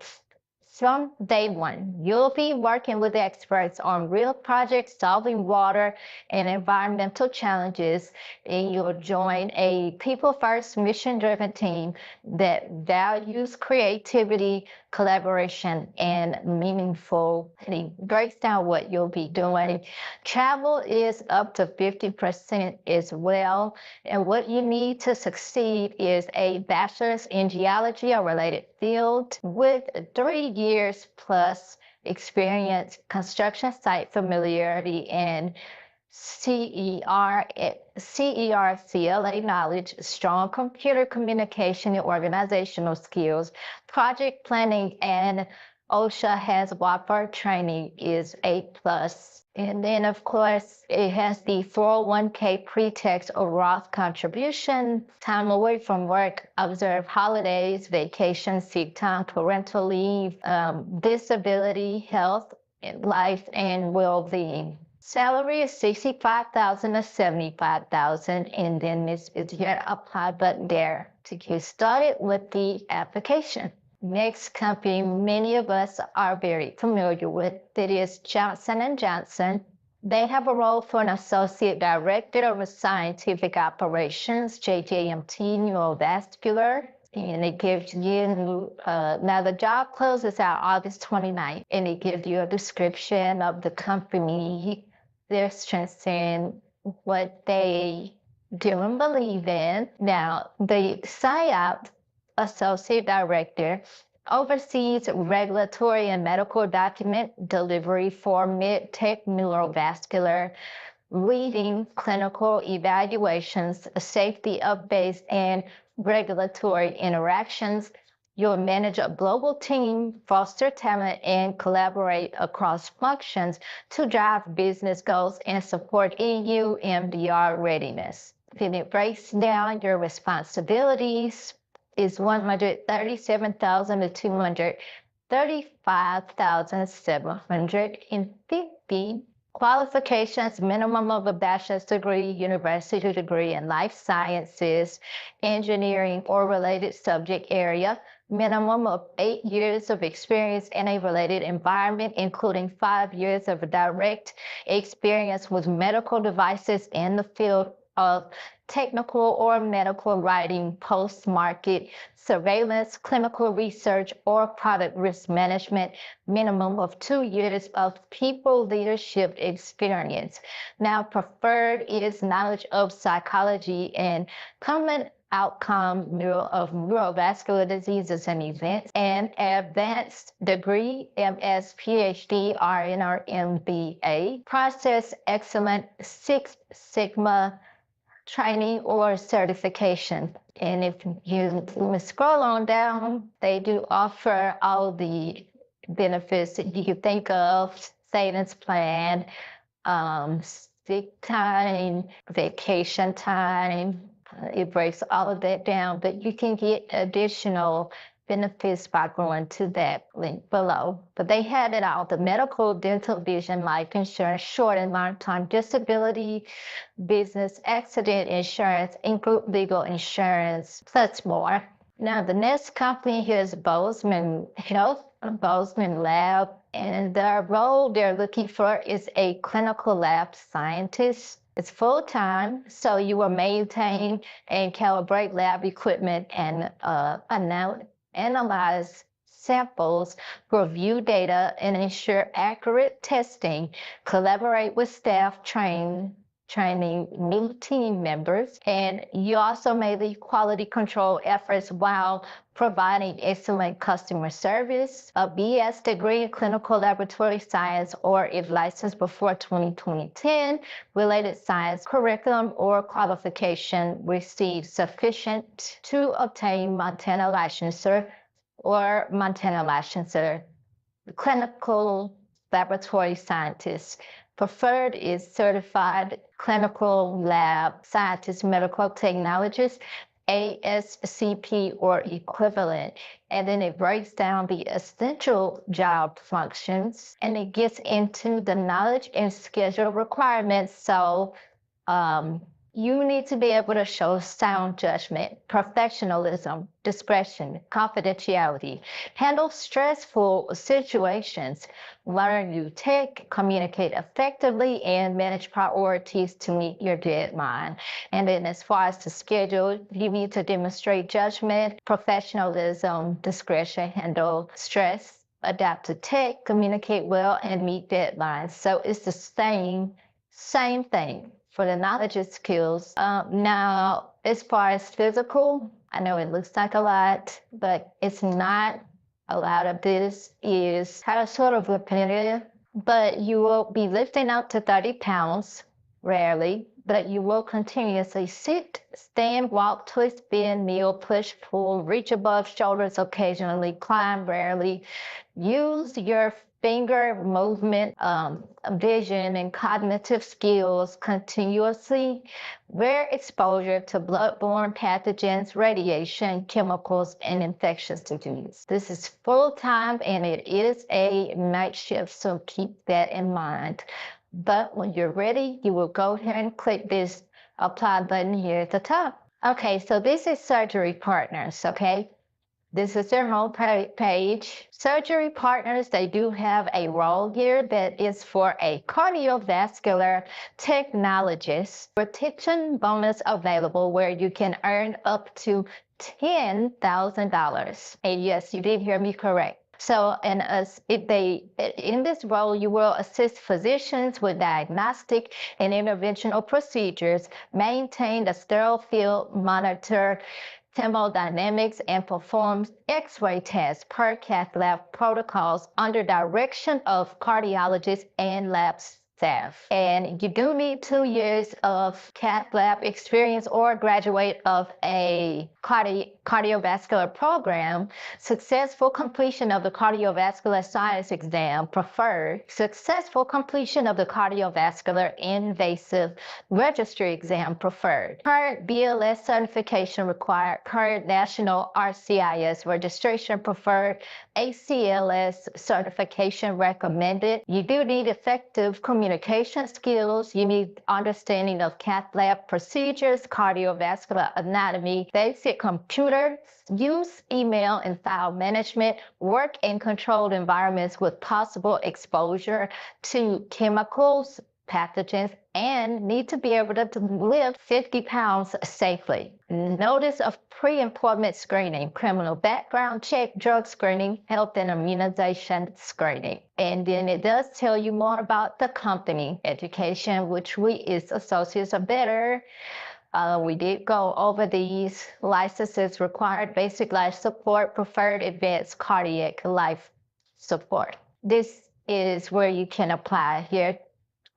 from day one, you'll be working with experts on real projects, solving water and environmental challenges, and you'll join a people-first, mission-driven team that values creativity, collaboration, and meaningful. And it breaks down what you'll be doing. Travel is up to 50% as well, and what you need to succeed is a bachelor's in geology or related field with 3 years plus experience, construction site familiarity, and CERCLA knowledge, strong computer communication and organizational skills, project planning, and OSHA has WAPR training is A+. And then, of course, it has the 401k pre-tax or Roth contribution, time away from work, observe holidays, vacation, sick time, parental leave, disability, health, life, and well-being. Salary is $65,000 to $75,000, and then this is your apply button there to get started with the application. Next company many of us are very familiar with, that is Johnson & Johnson. They have a role for an associate director of scientific operations, JJMT neurovascular. And it gives you, now the job closes out August 29th, and it gives you a description of the company, their strengths, and what they do and believe in. Now, the SciOps Associate Director oversees regulatory and medical document delivery for mid-tech neurovascular, leading clinical evaluations, safety updates, and regulatory interactions. You'll manage a global team, foster talent, and collaborate across functions to drive business goals and support EU MDR readiness. Then it breaks down your responsibilities is $137,000 to $235,750. Qualifications, minimum of a bachelor's degree, university degree in life sciences, engineering, or related subject area, minimum of 8 years of experience in a related environment, including 5 years of direct experience with medical devices in the field of technical or medical writing, post-market surveillance, clinical research, or product risk management, minimum of 2 years of people leadership experience. Now, preferred is knowledge of psychology and common outcome of neurovascular diseases and events, and advanced degree, MS, PhD, RN, or MBA, process excellent Six Sigma training or certification. And if you scroll on down, they do offer all the benefits that you can think of, savings plan, sick time, vacation time. It breaks all of that down, but you can get additional benefits by going to that link below. But they had it all: the medical, dental, vision, life insurance, short and long-term disability, business accident insurance, and group legal insurance, plus more. Now, the next company here is Bozeman Health, Bozeman Lab, and the role they're looking for is a clinical lab scientist. It's full-time, so you will maintain and calibrate lab equipment and analyze samples, review data, and ensure accurate testing, collaborate with staff, training new team members, and you also may lead quality control efforts while providing excellent customer service. A BS degree in clinical laboratory science, or if licensed before 2010, related science curriculum or qualification received sufficient to obtain Montana licensure or Montana licensure. Clinical laboratory scientist. Preferred is certified clinical lab scientist, medical technologist, ASCP or equivalent. And then it breaks down the essential job functions, and it gets into the knowledge and schedule requirements. So you need to be able to show sound judgment, professionalism, discretion, confidentiality, handle stressful situations, learn new tech, communicate effectively, and manage priorities to meet your deadline. And then as far as the schedule, you need to demonstrate judgment, professionalism, discretion, handle stress, adapt to tech, communicate well, and meet deadlines. So it's the same thing for the knowledge and skills. Now, as far as physical, I know it looks like a lot, but it's not. A lot of this is kind of sort of repetitive, but you will be lifting up to 30 pounds, rarely, but you will continuously sit, stand, walk, twist, bend, kneel, push, pull, reach above shoulders occasionally, climb rarely, use your finger movement, vision, and cognitive skills continuously, rare exposure to bloodborne pathogens, radiation, chemicals, and infectious disease. This is full-time and it is a night shift, so keep that in mind. But when you're ready, you will go ahead and click this apply button here at the top. Okay, so this is Surgery Partners, okay? This is their home page. Surgery Partners, they do have a role here that is for a cardiovascular technologist. Retention bonus available where you can earn up to $10,000. And yes, you did hear me correct. So, in this role, you will assist physicians with diagnostic and interventional procedures, maintain a sterile field, monitor thermodynamics, and performs X-ray tests per cath lab protocols under direction of cardiologists and lab staff. And you do need 2 years of cath lab experience or graduate of a cardiovascular program. Successful completion of the cardiovascular science exam preferred. Successful completion of the cardiovascular invasive registry exam preferred. Current BLS certification required. Current national RCIS registration preferred. ACLS certification recommended. You do need effective communication skills. You need understanding of cath lab procedures, cardiovascular anatomy, basic computer use, email and file management, work in controlled environments with possible exposure to chemicals, pathogens, and need to be able to lift 50 pounds safely. Notice of pre-employment screening, criminal background check, drug screening, health and immunization screening. And then it does tell you more about the company, education, which is associates or better. We did go over these licenses required: basic life support, preferred advanced cardiac life support. This is where you can apply here.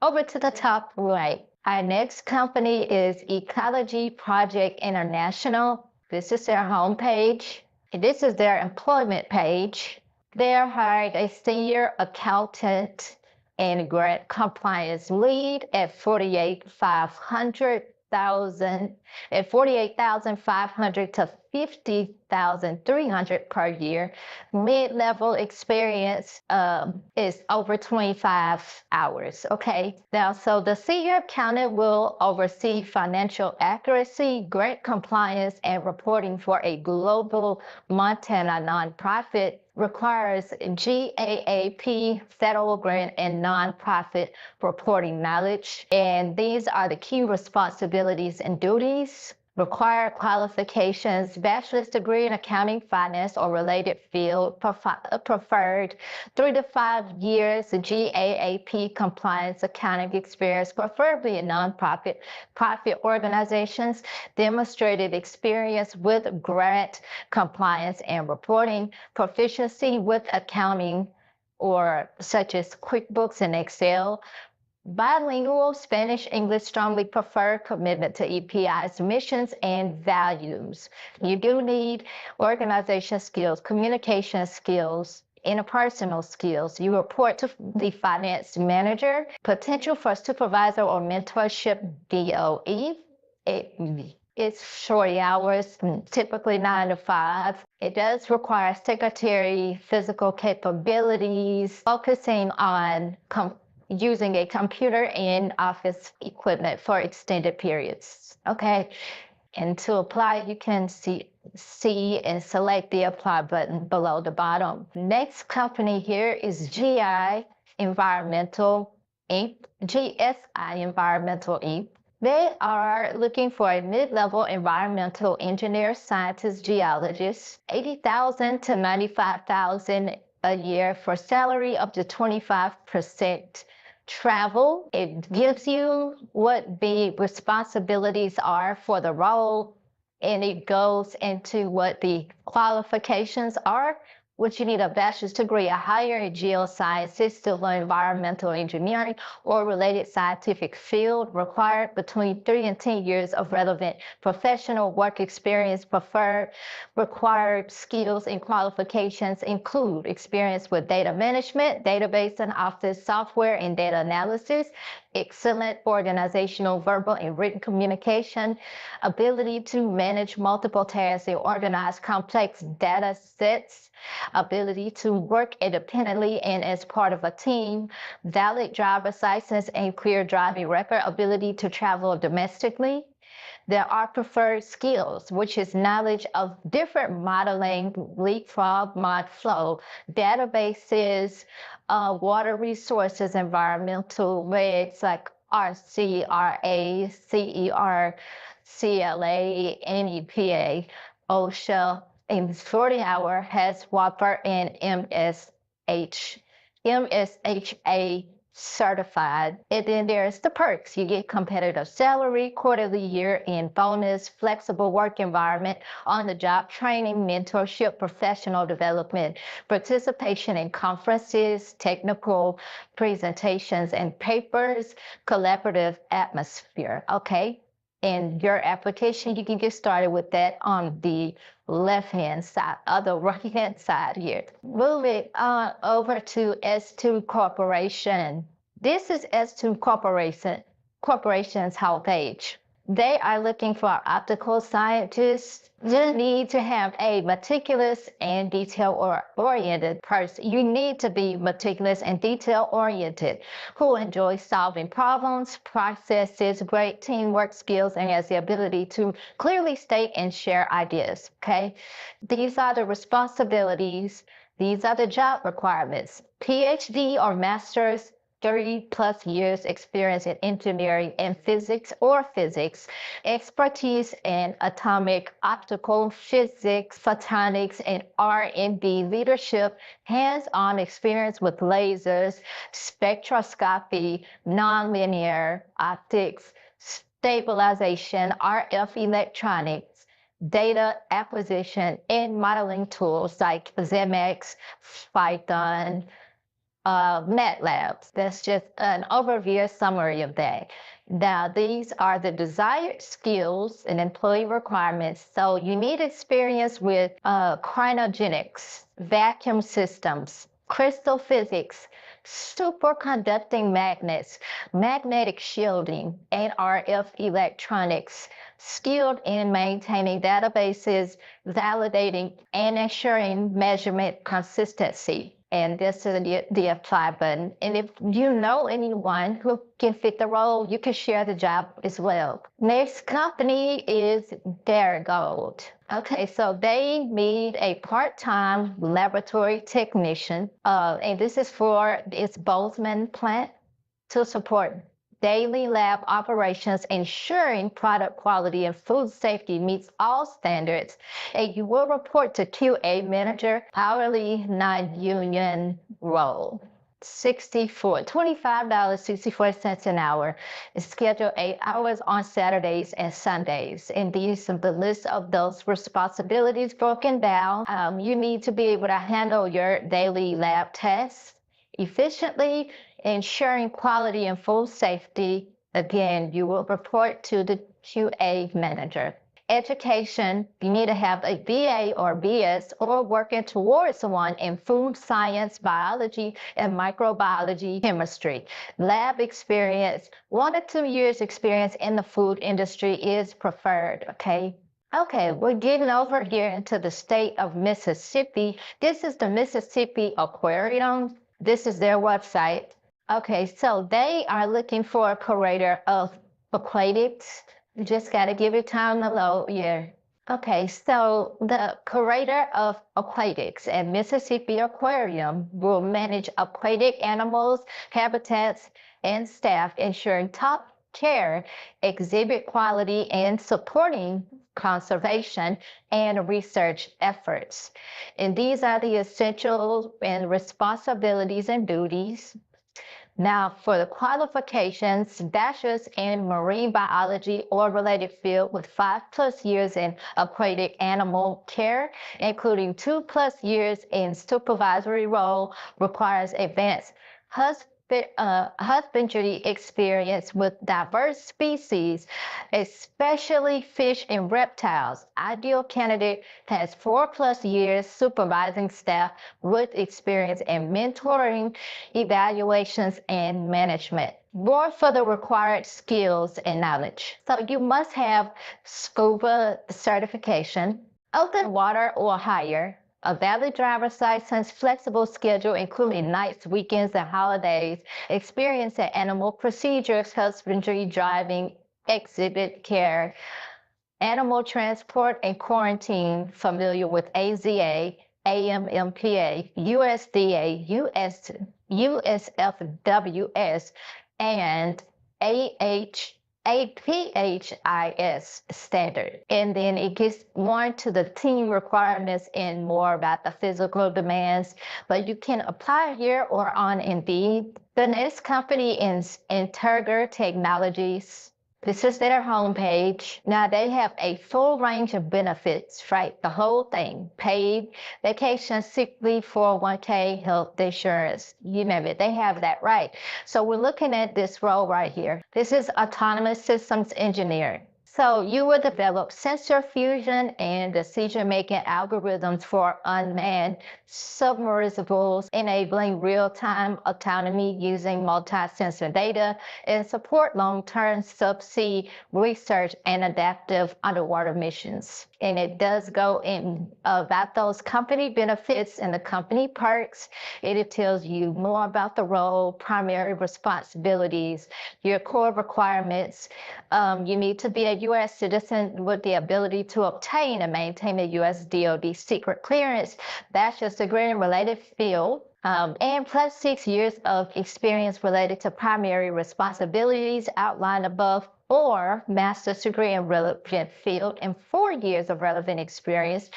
Over to the top right. Our next company is Ecology Project International. This is their homepage. This is their employment page. They're hiring a senior accountant and grant compliance lead at $48,500 to $50,300 per year. Mid-level experience is over 25 hours. Okay. Now, so the senior accountant will oversee financial accuracy, grant compliance, and reporting for a global Montana nonprofit. Requires GAAP, federal grant, and nonprofit reporting knowledge. And these are the key responsibilities and duties. Required qualifications: bachelor's degree in accounting, finance, or related field, preferred 3 to 5 years GAAP compliance accounting experience, preferably in nonprofit, profit organizations, demonstrated experience with grant compliance and reporting, proficiency with accounting or such as QuickBooks and Excel, bilingual Spanish, English, strongly preferred, commitment to EPI's missions and values. You do need organization skills, communication skills, interpersonal skills. You report to the finance manager, potential for supervisor or mentorship, DOE. It's short hours, typically 9 to 5. It does require secretary, physical capabilities, focusing on using a computer and office equipment for extended periods. Okay, and to apply, you can see and select the apply button below the bottom. Next company here is GSI Environmental Inc. They are looking for a mid-level environmental engineer, scientist, geologist, $80,000 to $95,000 a year for salary up to 25% travel. It gives you what the responsibilities are for the role, and it goes into what the qualifications are, which you need a bachelor's degree, a higher in geosciences, civil environmental engineering, or related scientific field. Required between 3 and 10 years of relevant professional work experience. Preferred required skills and qualifications include experience with data management, database and office software, and data analysis, excellent organizational, verbal, and written communication, ability to manage multiple tasks and organize complex data sets, ability to work independently and as part of a team, valid driver's license and clear driving record, ability to travel domestically. There are preferred skills, which is knowledge of different modeling, leapfrog, ModFlow, databases, water resources, environmental regs like RCRA, CER, CLA, NEPA, OSHA, and 40-hour has WAPR and MSHA certified. And then there's the perks. You get competitive salary, quarterly year-end bonus, flexible work environment, on-the-job training, mentorship, professional development, participation in conferences, technical presentations and papers, collaborative atmosphere. Okay. And your application, you can get started with that on the left-hand side, the right-hand side here. Moving on over to S2 Corporation. This is S2 Corporation's homepage. They are looking for optical scientists. You need to have a meticulous and detail-oriented person. You need to be meticulous and detail-oriented, who enjoys solving problems, processes, great teamwork skills, and has the ability to clearly state and share ideas, okay? These are the responsibilities. These are the job requirements. PhD or master's, 30+ years experience in engineering and physics or physics, expertise in atomic, optical, physics, photonics, and R&D leadership, hands-on experience with lasers, spectroscopy, nonlinear optics, stabilization, RF electronics, data acquisition, and modeling tools like ZMX, Python, MATLAB. That's just an overview summary of that. Now, these are the desired skills and employee requirements. So you need experience with cryogenics, vacuum systems, crystal physics, superconducting magnets, magnetic shielding, and RF electronics, skilled in maintaining databases, validating, and ensuring measurement consistency. And this is the apply button. And if you know anyone who can fit the role, you can share the job as well. Next company is Darigold. Okay, so they need a part-time laboratory technician. And this is for its Bozeman plant to support daily lab operations, ensuring product quality and food safety meets all standards. And you will report to QA manager, hourly non-union role. $25.64 an hour. It's scheduled 8 hours on Saturdays and Sundays. And these are the list of those responsibilities broken down. You need to be able to handle your daily lab tests efficiently, ensuring quality and food safety. Again, you will report to the QA manager. Education, you need to have a BA or BS or working towards one in food science, biology, and microbiology, chemistry. Lab experience, 1 to 2 years experience in the food industry is preferred, okay? Okay, we're getting over here into the state of Mississippi. This is the Mississippi Aquarium. This is their website. Okay, so they are looking for a curator of aquatics. You just got to give it time to load here. Okay, so the curator of aquatics at Mississippi Aquarium will manage aquatic animals, habitats, and staff, ensuring top care, exhibit quality, and supporting conservation and research efforts. And these are the essential and responsibilities and duties. Now, for the qualifications, bachelor's in marine biology or related field with 5+ years in aquatic animal care, including 2+ years in supervisory role, requires advanced husbandry experience with diverse species, especially fish and reptiles. Ideal candidate has 4+ years supervising staff with experience in mentoring, evaluations, and management. More for the required skills and knowledge. So you must have scuba certification, open water or higher, a valid driver's license, flexible schedule, including nights, weekends, and holidays, experience in animal procedures, husbandry, driving, exhibit care, animal transport and quarantine, familiar with AZA, AMMPA, USDA, USFWS, and APHIS standard. And then it gets more into the team requirements and more about the physical demands, but you can apply here or on Indeed. The next company is Integer Technologies. This is their homepage. Now they have a full range of benefits, right? The whole thing, paid vacation, sick leave, 401k, health insurance, you name it, they have that, right? So we're looking at this role right here. This is autonomous systems engineer. So you will develop sensor fusion and decision-making algorithms for unmanned submersibles, enabling real-time autonomy using multi-sensor data, and support long-term subsea research and adaptive underwater missions. And it does go in about those company benefits and the company perks. It tells you more about the role, primary responsibilities, your core requirements. You need to be a U.S. citizen with the ability to obtain and maintain a U.S. DoD secret clearance, bachelor's degree in related field, and +6 years of experience related to primary responsibilities outlined above, or master's degree in relevant field and 4 years of relevant experience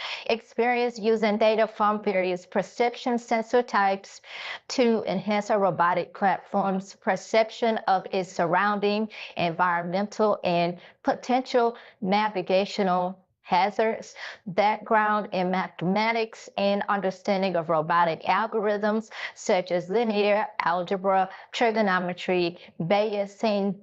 using data from various perception sensor types to enhance a robotic platform's perception of its surrounding, environmental, and potential navigational hazards, background in mathematics and understanding of robotic algorithms such as linear algebra, trigonometry, Bayesian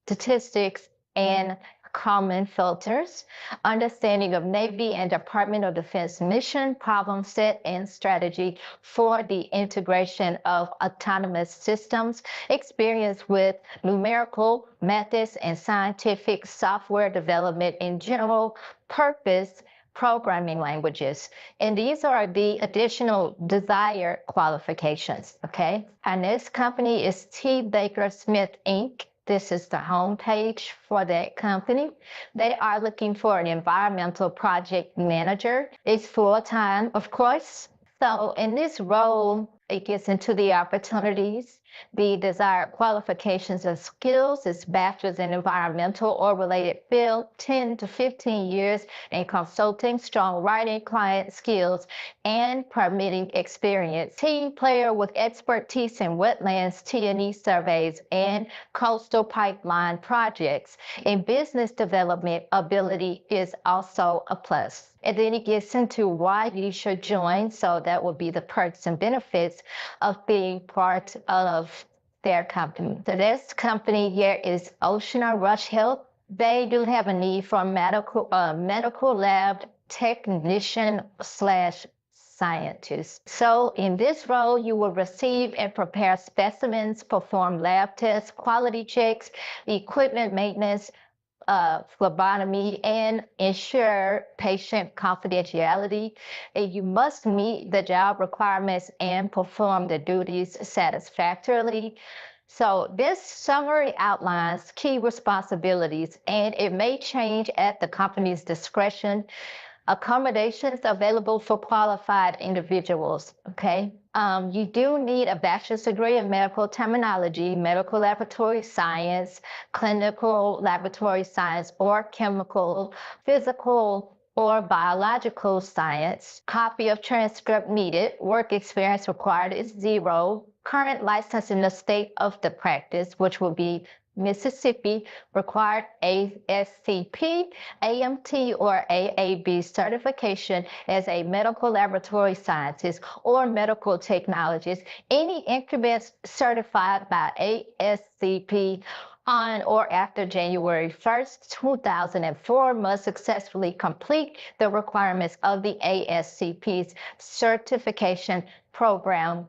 statistics, and Kalman filters, understanding of Navy and Department of Defense mission, problem set, and strategy for the integration of autonomous systems, experience with numerical methods and scientific software development in general purpose programming languages. And these are the additional desired qualifications, okay? Our next company is T. Baker Smith, Inc. This is the homepage for that company. They are looking for an environmental project manager. It's full-time, of course. So in this role, it gets into the opportunities. The desired qualifications and skills is bachelor's in environmental or related field, 10 to 15 years in consulting, strong writing, client skills, and permitting experience. Team player with expertise in wetlands, T&E surveys, and coastal pipeline projects. And business development ability is also a plus. And then it gets into why you should join. So that would be the perks and benefits of being part of their company. The next company here is Oceana Rush Health. They do have a need for medical lab technician / scientist. So in this role, you will receive and prepare specimens, perform lab tests, quality checks, equipment maintenance, phlebotomy, and ensure patient confidentiality. And you must meet the job requirements and perform the duties satisfactorily. So this summary outlines key responsibilities, and it may change at the company's discretion. Accommodations available for qualified individuals, okay? You do need a bachelor's degree in medical terminology, medical laboratory science, clinical laboratory science, or chemical, physical, or biological science. Copy of transcript needed. Work experience required is 0. current license in the state of the practice, which will be Mississippi, required ASCP, AMT, or AAB certification as a medical laboratory scientist or medical technologist. Any incumbents certified by ASCP on or after January 1st, 2004 must successfully complete the requirements of the ASCP's certification program,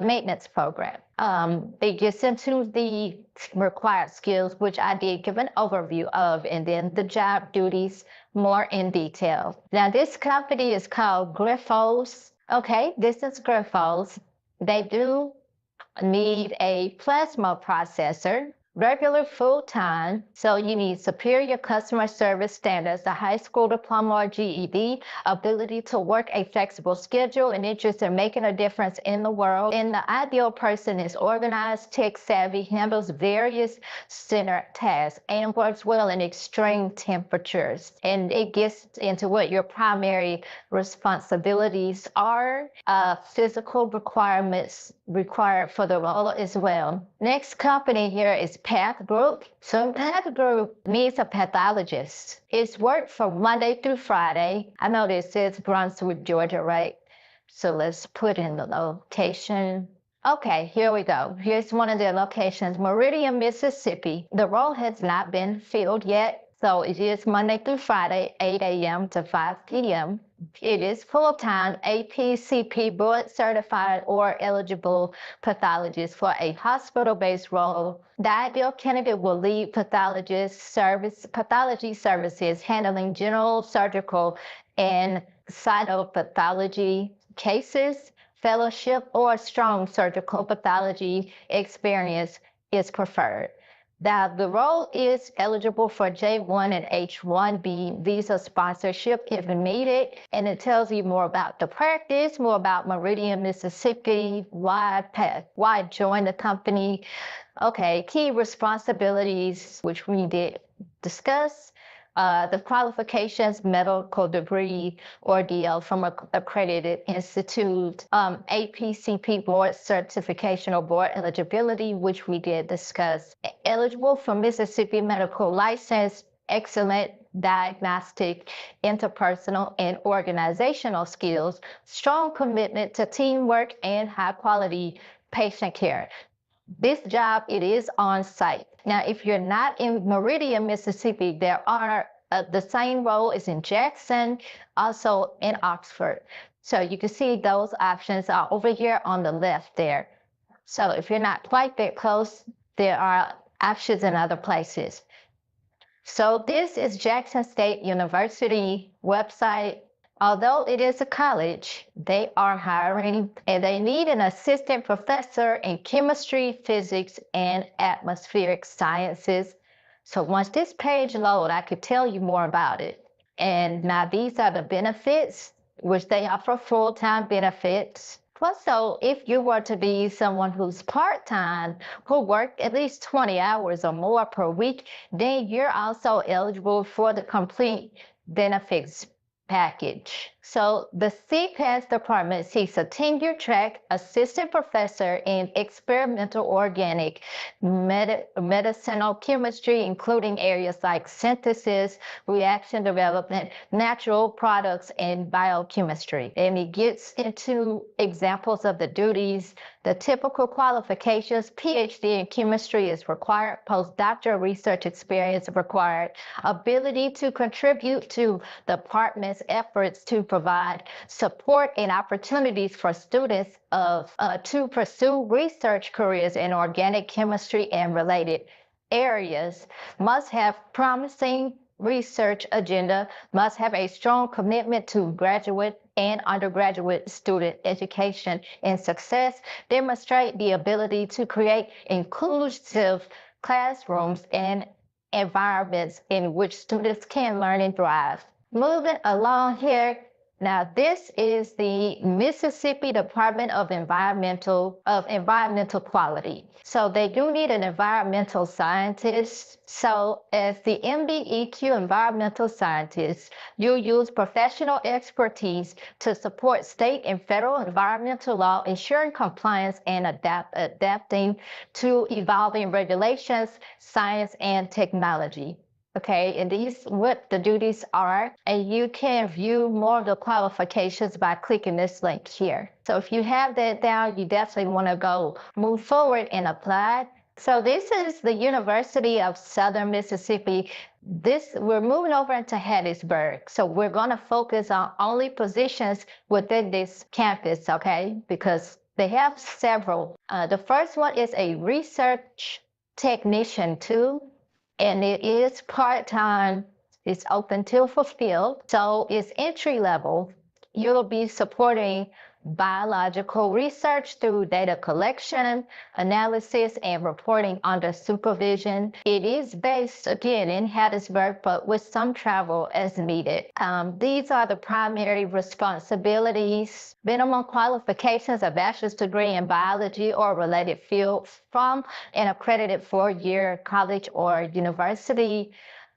maintenance program. They gets into the required skills, which I did give an overview of, and then the job duties more in detail. Now, this company is called Grifols. Okay, this is Grifols. They do need a plasma processor, regular full-time, so you need superior customer service standards, a high school diploma or GED, ability to work a flexible schedule, and interest in making a difference in the world. And the ideal person is organized, tech-savvy, handles various center tasks, and works well in extreme temperatures. And it gets into what your primary responsibilities are, physical requirements required for the role as well. Next company here is Path Group. So Path Group needs a pathologist. It's work from Monday through Friday. I know this says Brunswick, Georgia, right? So let's put in the location. Okay, here we go. Here's one of their locations, Meridian, Mississippi. The role has not been filled yet. So it is Monday through Friday, 8 a.m. to 5 p.m. It is full-time APCP board certified or eligible pathologist for a hospital-based role. The ideal candidate will lead pathology services handling general surgical and cytopathology cases. Fellowship or strong surgical pathology experience is preferred. Now, the role is eligible for J1 and H1B visa sponsorship if needed, and it tells you more about the practice, more about Meridian, Mississippi, why join the company. Okay, key responsibilities, which we did discuss. The qualifications, medical degree or DL from an accredited institute, APCP board certification or board eligibility, which we did discuss. Eligible for Mississippi medical license, excellent diagnostic, interpersonal, and organizational skills, strong commitment to teamwork, and high quality patient care. This job, it is on site. Now, if you're not in Meridian, Mississippi, there are the same role is in Jackson, also in Oxford. So you can see those options are over here on the left there. So if you're not quite that close, there are options in other places. So this is Jackson State University website. Although it is a college, they are hiring and they need an assistant professor in chemistry, physics, and atmospheric sciences. So once this page loads, I could tell you more about it. And now these are the benefits, which they offer full-time benefits. Plus, so if you were to be someone who's part-time, who work at least 20 hours or more per week, then you're also eligible for the complete benefits package. So the CPAS department seeks a tenure-track assistant professor in experimental organic medicinal chemistry, including areas like synthesis, reaction development, natural products, and biochemistry. And it gets into examples of the duties. The typical qualifications: PhD in chemistry is required, postdoctoral research experience required, ability to contribute to the department's efforts to provide support and opportunities for students to pursue research careers in organic chemistry and related areas, must have promising research agenda, must have a strong commitment to graduate and undergraduate student education and success, demonstrate the ability to create inclusive classrooms and environments in which students can learn and thrive. Moving along here, Now, this is the Mississippi Department of Environmental Quality. So they do need an environmental scientist. So as the MDEQ environmental scientist, you use professional expertise to support state and federal environmental law, ensuring compliance and adapting to evolving regulations, science, and technology. Okay, and these what the duties are, and you can view more of the qualifications by clicking this link here. So if you have that down, you definitely want to go move forward and apply. So this is the University of Southern Mississippi. We're moving over into Hattiesburg. So we're going to focus on only positions within this campus, okay? Because they have several. The first one is a research technician 2. And it is part-time. It's open till fulfilled. So it's entry level. You'll be supporting biological research through data collection, analysis, and reporting under supervision. It is based, again, in Hattiesburg, but with some travel as needed. These are the primary responsibilities. Minimum qualifications: a bachelor's degree in biology or related field from an accredited 4-year college or university.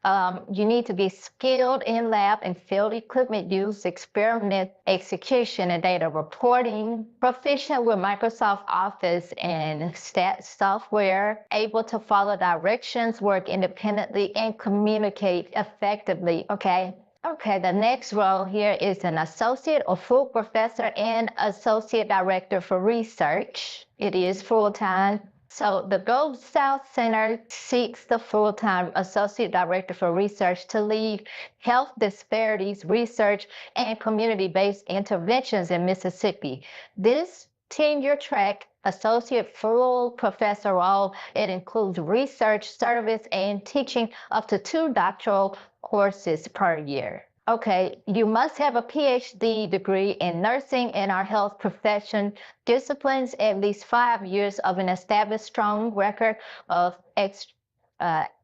You need to be skilled in lab and field equipment use, experiment execution, and data reporting, proficient with Microsoft Office and stat software, able to follow directions, work independently, and communicate effectively. Okay, the next role here is an associate or full professor and associate director for research. It is full-time. So the Gulf South Center seeks the full-time associate director for research to lead health disparities research and community-based interventions in Mississippi. This tenure track associate full professor role, it includes research, service, and teaching up to 2 doctoral courses per year. Okay, you must have a PhD degree in nursing and our health profession disciplines, at least 5 years of an established strong record of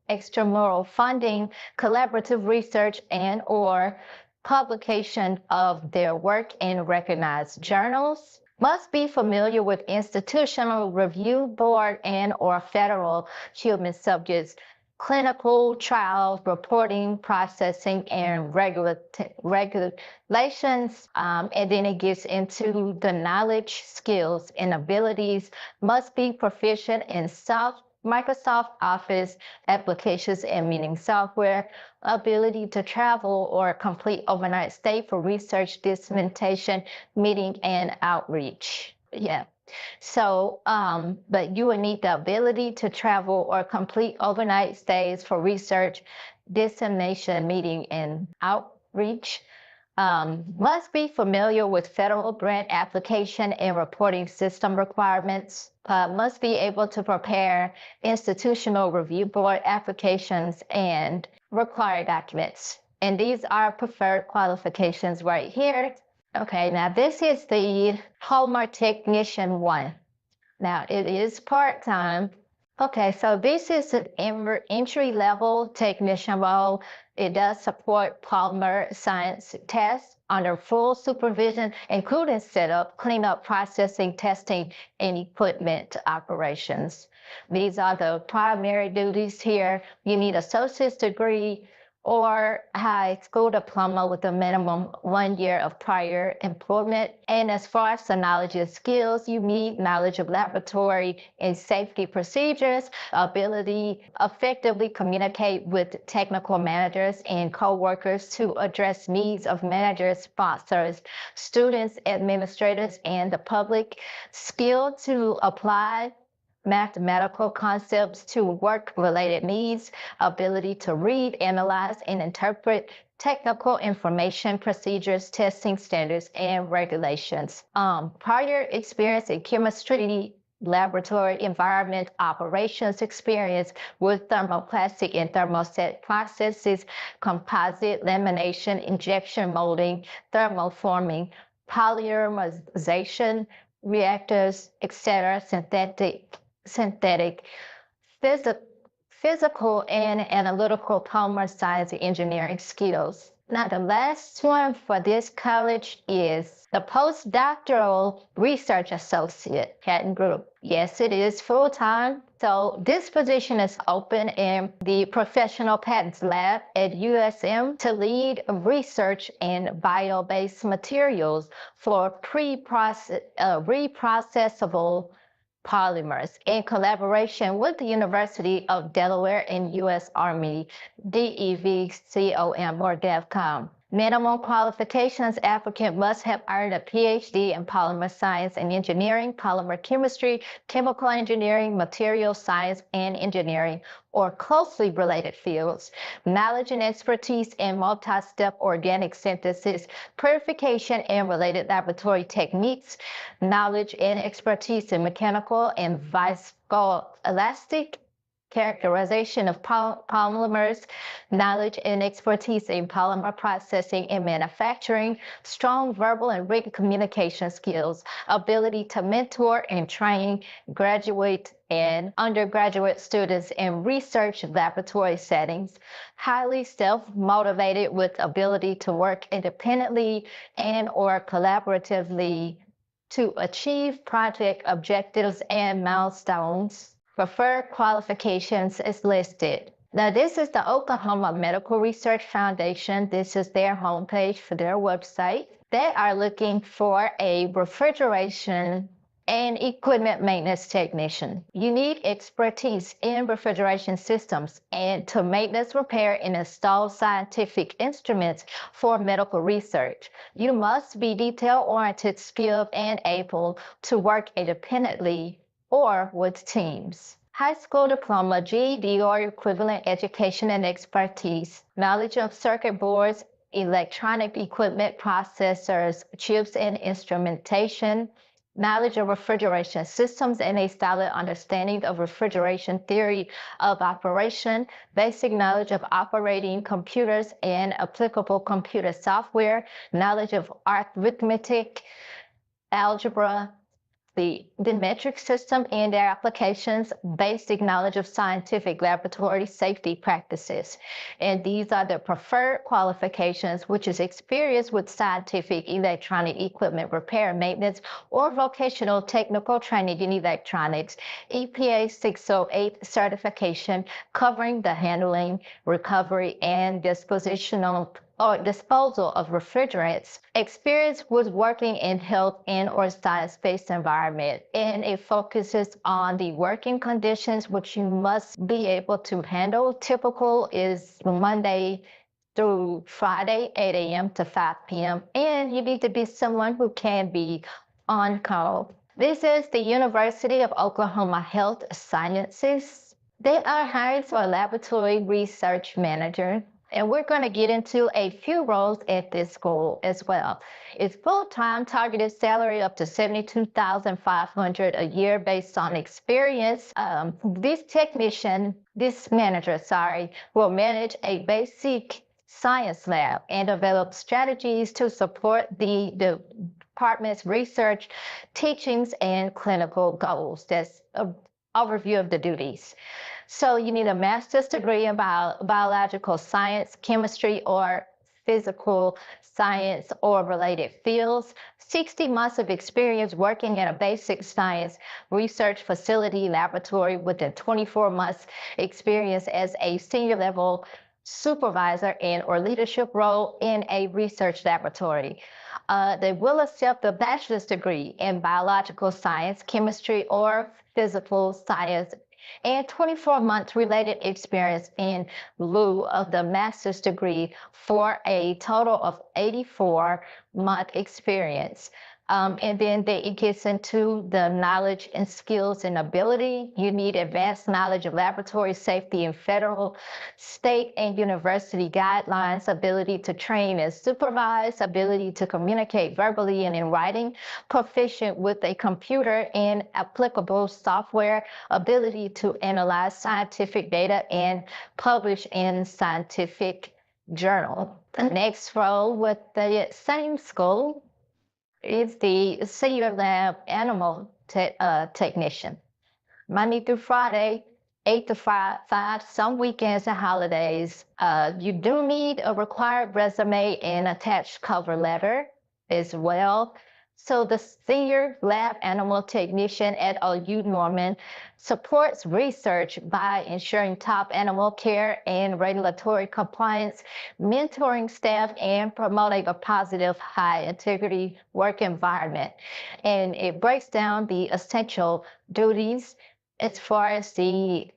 extramural funding, collaborative research, and or publication of their work in recognized journals. Must be familiar with institutional review board and or federal human subjects clinical trials, reporting, processing, and regulations. And then it gets into the knowledge, skills, and abilities. Must be proficient in Microsoft Office applications and meeting software, ability to travel or complete overnight stay for research, dissemination, meeting, and outreach. Yeah. So, but you will need the ability to travel or complete overnight stays for research, dissemination, meeting, and outreach. Must be familiar with federal grant application and reporting system requirements. Must be able to prepare institutional review board applications and required documents. And these are preferred qualifications right here. Okay, now this is the Hallmark Technician 1. Now it is part-time. Okay, so this is an entry-level technician role. It does support polymer science tests under full supervision, including setup, cleanup, processing, testing, and equipment operations. These are the primary duties here. You need associate's degree or high school diploma with a minimum 1 year of prior employment. And as far as the knowledge and skills, you need knowledge of laboratory and safety procedures, ability effectively communicate with technical managers and co-workers to address needs of managers, sponsors, students, administrators, and the public, skill to apply mathematical concepts to work-related needs, ability to read, analyze, and interpret technical information, procedures, testing standards, and regulations. Prior experience in chemistry, laboratory environment operations experience with thermoplastic and thermoset processes, composite lamination, injection molding, thermoforming, polymerization, reactors, etc., synthetic, physical, and analytical polymer science and engineering skills. Now, the last one for this college is the postdoctoral research associate patent group. Yes, it is full-time. So this position is open in the professional patents lab at USM to lead research in bio-based materials for reprocessable polymers in collaboration with the University of Delaware and U.S. Army DEVCOM or DEVCOM. Minimum qualifications: applicant must have earned a PhD in polymer science and engineering, polymer chemistry, chemical engineering, material science and engineering, or closely related fields. Knowledge and expertise in multi-step organic synthesis, purification and related laboratory techniques. Knowledge and expertise in mechanical and viscoelastic characterization of polymers, knowledge and expertise in polymer processing and manufacturing, strong verbal and written communication skills, ability to mentor and train graduate and undergraduate students in research laboratory settings, highly self-motivated with ability to work independently and or collaboratively to achieve project objectives and milestones. Preferred qualifications is listed. Now, this is the Oklahoma Medical Research Foundation. This is their homepage for their website. They are looking for a refrigeration and equipment maintenance technician. You need expertise in refrigeration systems and to maintenance, repair, and install scientific instruments for medical research. You must be detail-oriented, skilled, and able to work independently or with teams. High school diploma, GED, or equivalent education and expertise, knowledge of circuit boards, electronic equipment, processors, chips, and instrumentation, knowledge of refrigeration systems and a solid understanding of refrigeration theory of operation, basic knowledge of operating computers and applicable computer software, knowledge of arithmetic, algebra, the metric system and their applications, basic knowledge of scientific laboratory safety practices. And these are the preferred qualifications, which is experience with scientific electronic equipment repair and maintenance or vocational technical training in electronics, EPA 608 certification covering the handling, recovery, and dispositional or disposal of refrigerants, experience with working in health and or science-based environment, and it focuses on the working conditions which you must be able to handle. Typical is Monday through Friday, 8 a.m. to 5 p.m., and you need to be someone who can be on call. This is the University of Oklahoma Health Sciences. They are hiring for a laboratory research manager. And we're going to get into a few roles at this school as well. It's full-time, targeted salary up to $72,500 a year based on experience. This manager, will manage a basic science lab and develop strategies to support the department's research, teachings, and clinical goals. That's an overview of the duties. So you need a master's degree in biological science, chemistry, or physical science or related fields, 60 months of experience working in a basic science research facility laboratory within 24 months experience as a senior level supervisor and or leadership role in a research laboratory. They will accept a bachelor's degree in biological science, chemistry, or physical science and 24 months related experience in lieu of the master's degree for a total of 84-month experience. And then it gets into the knowledge and skills and ability. You need advanced knowledge of laboratory safety and federal, state, and university guidelines, ability to train and supervise, ability to communicate verbally and in writing, proficient with a computer and applicable software, ability to analyze scientific data and publish in scientific journal. The next role with the same school is the senior lab animal technician. Monday through Friday, 8 to 5, some weekends and holidays. You do need a required resume and attached cover letter as well. So the senior lab animal technician at OU Norman supports research by ensuring top animal care and regulatory compliance, mentoring staff, and promoting a positive, high integrity work environment. And it breaks down the essential duties as far as the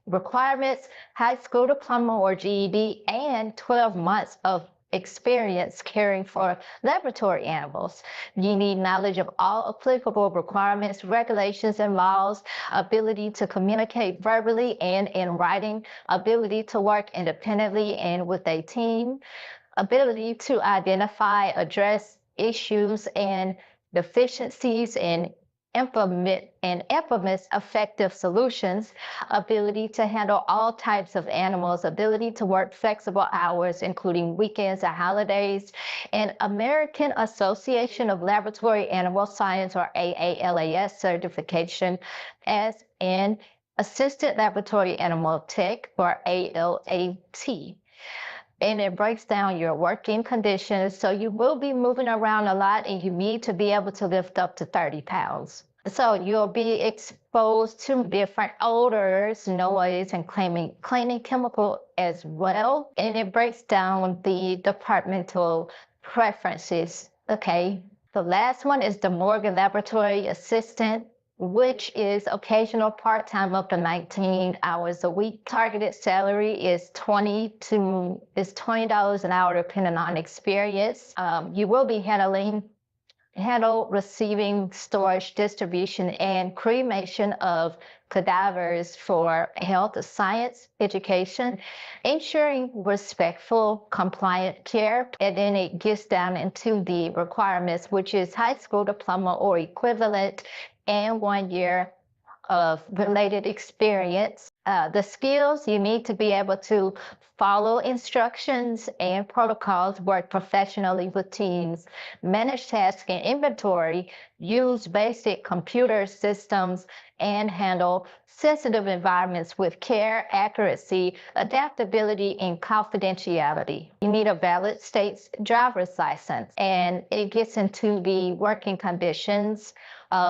requirements: high school diploma or GED, and 12 months of experience caring for laboratory animals. You need knowledge of all applicable requirements, regulations, and laws, ability to communicate verbally and in writing, ability to work independently and with a team, ability to identify, address issues and deficiencies and implement effective solutions, ability to handle all types of animals, ability to work flexible hours, including weekends and holidays, and American Association of Laboratory Animal Science, or AALAS certification as an Assistant Laboratory Animal Tech, or ALAT. And it breaks down your working conditions. So you will be moving around a lot, and you need to be able to lift up to 30 pounds. So you'll be exposed to different odors, noise, and cleaning chemical as well. And it breaks down the departmental preferences. Okay. The last one is the morgue laboratory assistant, which is occasional part-time up to 19 hours a week. Targeted salary is $20 an hour depending on experience. You will be handle receiving, storage, distribution, and cremation of cadavers for health, science, education, ensuring respectful, compliant care. And then it gets down into the requirements, which is high school diploma or equivalent and 1 year of related experience. The skills: you need to be able to follow instructions and protocols, work professionally with teams, manage tasks and inventory, use basic computer systems, and handle sensitive environments with care, accuracy, adaptability, and confidentiality. You need a valid state driver's license. And it gets into the working conditions.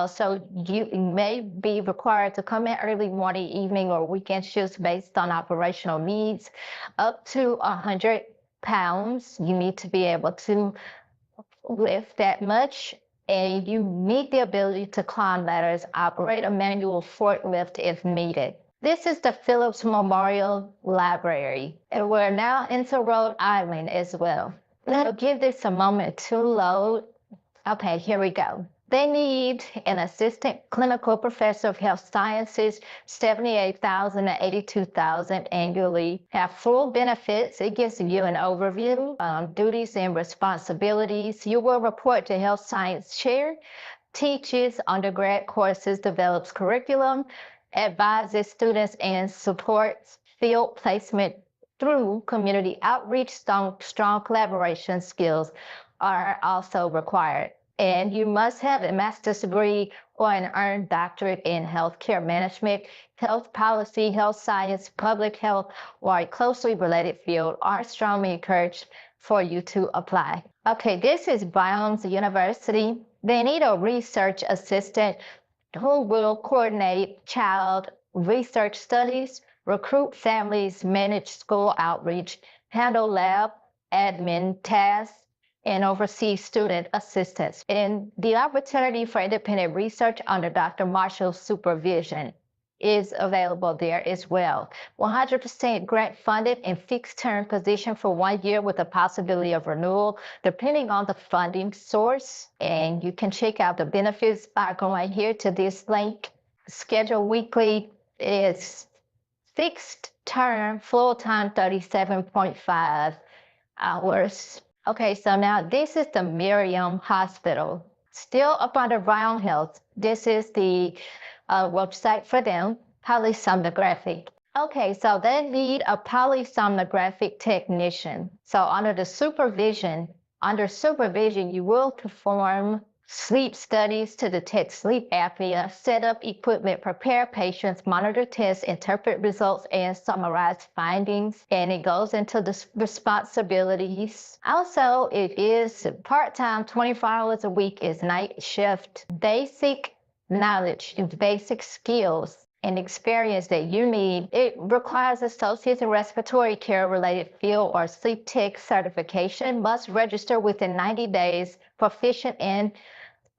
So you may be required to come in early morning, evening, or weekend shifts based on operational needs. Up to 100 pounds, you need to be able to lift that much. And you need the ability to climb ladders, operate a manual forklift if needed. This is the Phillips Memorial Library, and we're now into Rhode Island as well. Let's give this a moment to load. Okay, here we go. They need an assistant clinical professor of health sciences, $78,000 to $82,000 annually. Have full benefits. It gives you an overview, duties and responsibilities. You will report to health science chair, teaches undergrad courses, develops curriculum, advises students, and supports field placement through community outreach. Strong collaboration skills are also required. And you must have a master's degree or an earned doctorate in healthcare management, health policy, health science, public health, or a closely related field are strongly encouraged for you to apply. Okay, this is Browns University. They need a research assistant who will coordinate child research studies, recruit families, manage school outreach, handle lab admin tasks, and oversee student assistance. And the opportunity for independent research under Dr. Marshall's supervision is available there as well. 100% grant funded and fixed term position for 1 year with a possibility of renewal depending on the funding source. And you can check out the benefits by going here to this link. Schedule weekly is fixed term, full-time 37.5 hours. Okay, so now this is the Miriam Hospital. Still up under Brown Health. This is the website for them, polysomnography. Okay, so they need a polysomnographic technician. So under supervision, you will perform sleep studies to detect sleep apnea, set up equipment, prepare patients, monitor tests, interpret results, and summarize findings. And it goes into the responsibilities. Also, it is part-time, 24 hours a week is night shift. Basic knowledge, basic skills and experience that you need. It requires associates in respiratory care related field or sleep tech certification, must register within 90 days, proficient in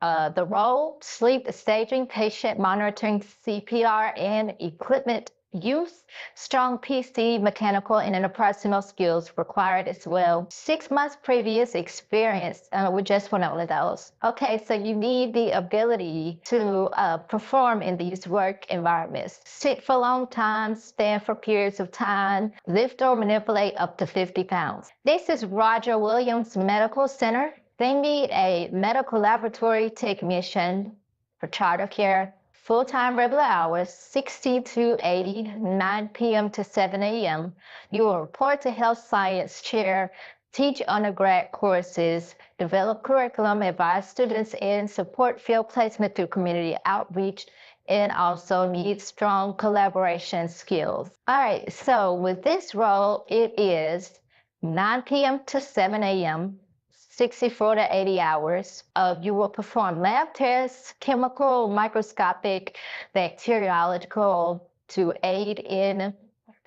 the role, sleep staging, patient monitoring, CPR, and equipment use, strong PC, mechanical, and interpersonal skills required as well. 6 months previous experience with just one of those. Okay, so you need the ability to perform in these work environments. Sit for long times, stand for periods of time, lift or manipulate up to 50 pounds. This is Roger Williams Medical Center. They need a medical laboratory technician for charter care, full-time regular hours, 60 to 80, 9 p.m. to 7 a.m. You will report to health science chair, teach undergrad courses, develop curriculum, advise students, and support field placement through community outreach, and also need strong collaboration skills. All right, so with this role, it is 9 p.m. to 7 a.m., 64 to 80 hours. You will perform lab tests, chemical, microscopic, bacteriological to aid in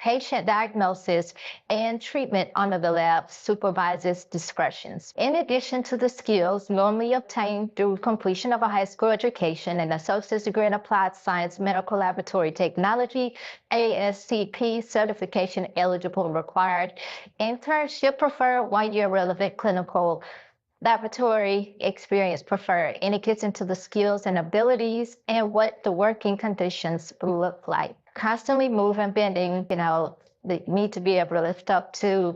patient diagnosis and treatment under the lab supervisor's discretions. In addition to the skills normally obtained through completion of a high school education and associate's degree in applied science, medical laboratory technology, ASCP certification eligible and required, internship preferred, 1 year relevant clinical laboratory experience preferred, and it gets into the skills and abilities and what the working conditions look like. Constantly moving, bending, they need to be able to lift up to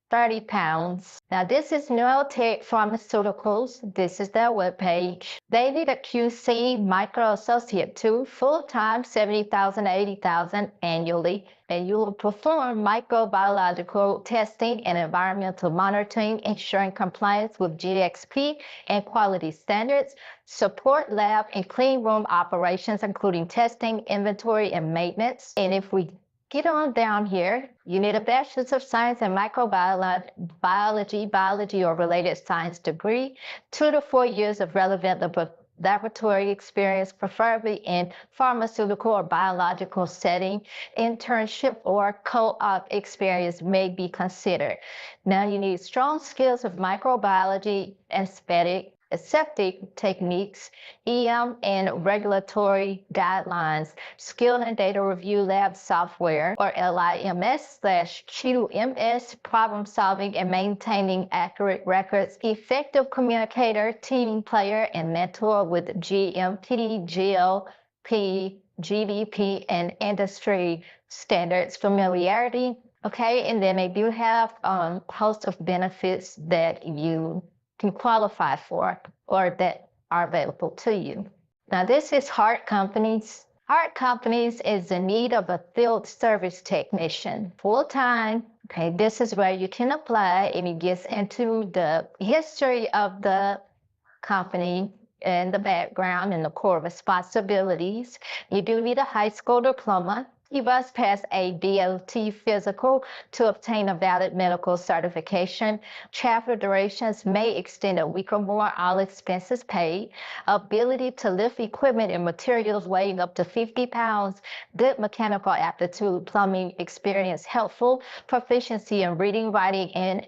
30 pounds. Now, this is Neurotech Pharmaceuticals. This is their webpage. They need a QC micro associate too, full-time, 70,000 to 80,000 annually. And you will perform microbiological testing and environmental monitoring, ensuring compliance with GXP and quality standards, support lab and clean room operations, including testing, inventory, and maintenance. And if we get on down here, you need a Bachelor's of Science in biology, or related science degree, 2 to 4 years of relevant laboratory experience, preferably in pharmaceutical or biological setting. Internship or co-op experience may be considered. Now you need strong skills of microbiology, aseptic techniques, EM and regulatory guidelines, skill and data review lab software, or LIMS/QMS, problem solving and maintaining accurate records, effective communicator, team player, and mentor with GMP, GLP, GDP, and industry standards familiarity. Okay, and then they do have a host of benefits that you can qualify for or that are available to you. Now, this is Hart Companies. Hart Companies is in need of a field service technician, full-time. Okay, this is where you can apply, and it gets into the history of the company and the background and the core responsibilities. You do need a high school diploma. You must pass a DOT physical to obtain a valid medical certification. Travel durations may extend a week or more, all expenses paid. Ability to lift equipment and materials weighing up to 50 pounds. Good mechanical aptitude, plumbing experience helpful. Proficiency in reading, writing, and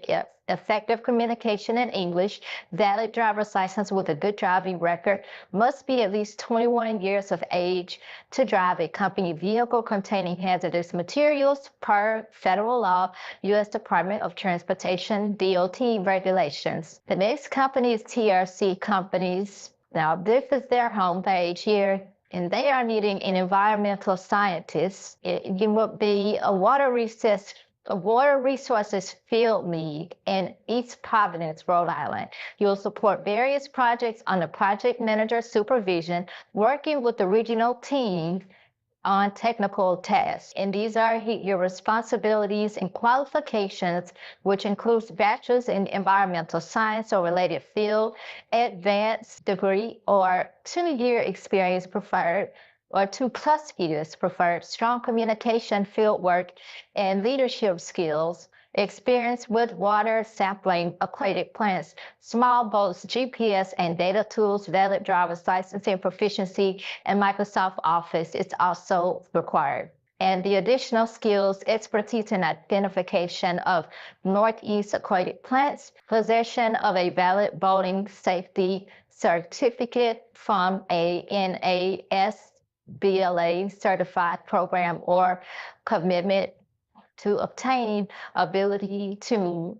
effective communication in English. Valid driver's license with a good driving record. Must be at least 21 years of age to drive a company vehicle containing hazardous materials per federal law, U.S. Department of Transportation, DOT regulations. The next company is TRC Companies. Now, this is their homepage here, and they are needing an environmental scientist. It would be a water resources field lead in East Providence, Rhode Island. You'll support various projects under project manager supervision, working with the regional team on technical tasks. And these are your responsibilities and qualifications, which includes bachelor's in environmental science or related field, advanced degree, or 2-year experience preferred, or 2+ years preferred, strong communication, field work, and leadership skills, experience with water sampling, aquatic plants, small boats, GPS and data tools, valid driver's license, and proficiency in Microsoft Office is also required. And the additional skills, expertise in identification of northeast aquatic plants, possession of a valid boating safety certificate from a NASBLA certified program, or commitment to obtain ability to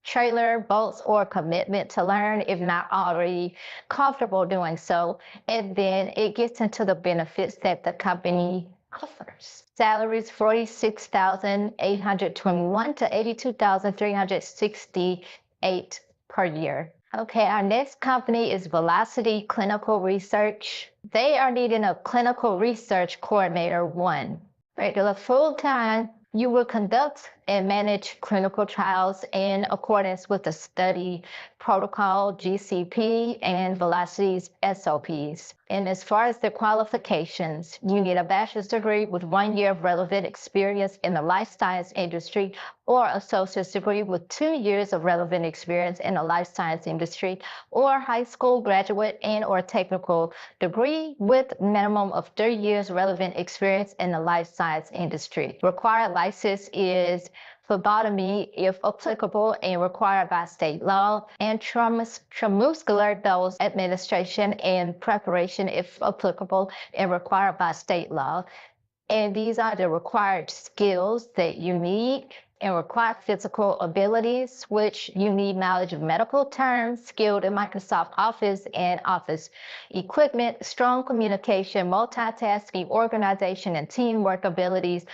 trailer boats, or commitment to learn if not already comfortable doing so. And then it gets into the benefits that the company offers. Salaries $46,821 to $82,368 per year. Okay, our next company is Velocity Clinical Research. They are needing a clinical research coordinator 1. Regular full-time. You will conduct and manage clinical trials in accordance with the study protocol, GCP, and Velocity's SOPs. And as far as the qualifications, you need a bachelor's degree with 1 year of relevant experience in the life science industry, or associate's degree with 2 years of relevant experience in the life science industry, or high school graduate and or technical degree with minimum of 3 years relevant experience in the life science industry. Required license is phlebotomy, if applicable, and required by state law, and intramuscular dose administration and preparation, if applicable, and required by state law. And these are the required skills that you need, and required physical abilities, which you need knowledge of medical terms, skilled in Microsoft Office and Office equipment, strong communication, multitasking, organization, and teamwork abilities,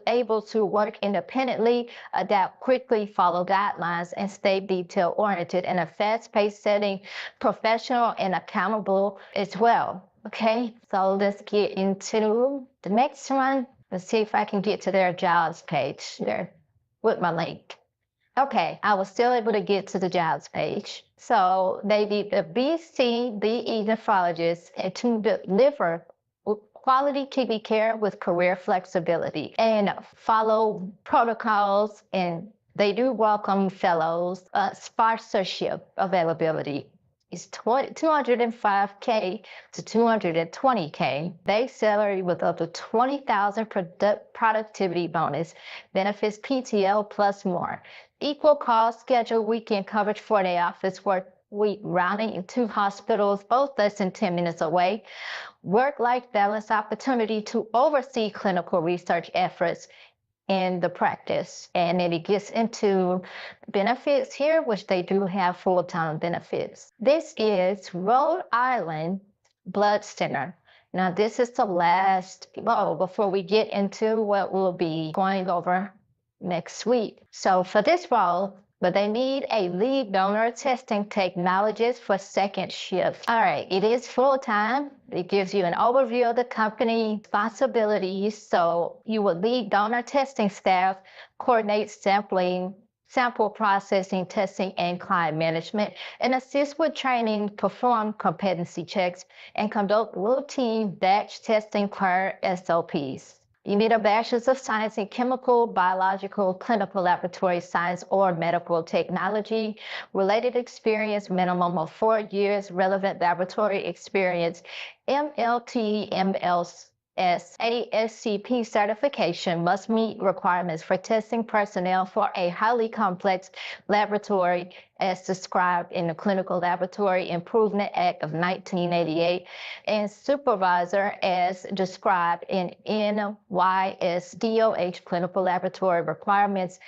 able to work independently, adapt quickly, follow guidelines, and stay detail-oriented in a fast-paced setting, professional and accountable as well. Okay, so let's get into the next one. Let's see if I can get to their jobs page there with my link. Okay, I was still able to get to the jobs page. So they need a BCDE nephrologist and to deliver quality kidney care with career flexibility and follow protocols, and they do welcome fellows. Sponsorship availability is $205K to $220K. Base salary with up to $20,000 productivity bonus, benefits PTO plus more. Equal cost schedule, weekend coverage, 4-day office work week, rounding in 2 hospitals, both less than 10 minutes away. Work-life balance, opportunity to oversee clinical research efforts in the practice. And then it gets into benefits here, which they do have full-time benefits. This is Rhode Island Blood Center. Now this is the last before we get into what we'll be going over next week. So for this role, but they need a lead donor testing technologist for second shift. All right, it is full-time. It gives you an overview of the company responsibilities. So you will lead donor testing staff, coordinate sampling, sample processing, testing, and client management, and assist with training, perform competency checks, and conduct routine batch testing per SOPs. You need a bachelor's of science in chemical, biological, clinical laboratory science, or medical technology. Related experience, minimum of 4 years. Relevant laboratory experience, MLT, MLS, ASCP certification. Must meet requirements for testing personnel for a highly complex laboratory as described in the Clinical Laboratory Improvement Act of 1988, and supervisor as described in NYSDOH clinical laboratory requirements.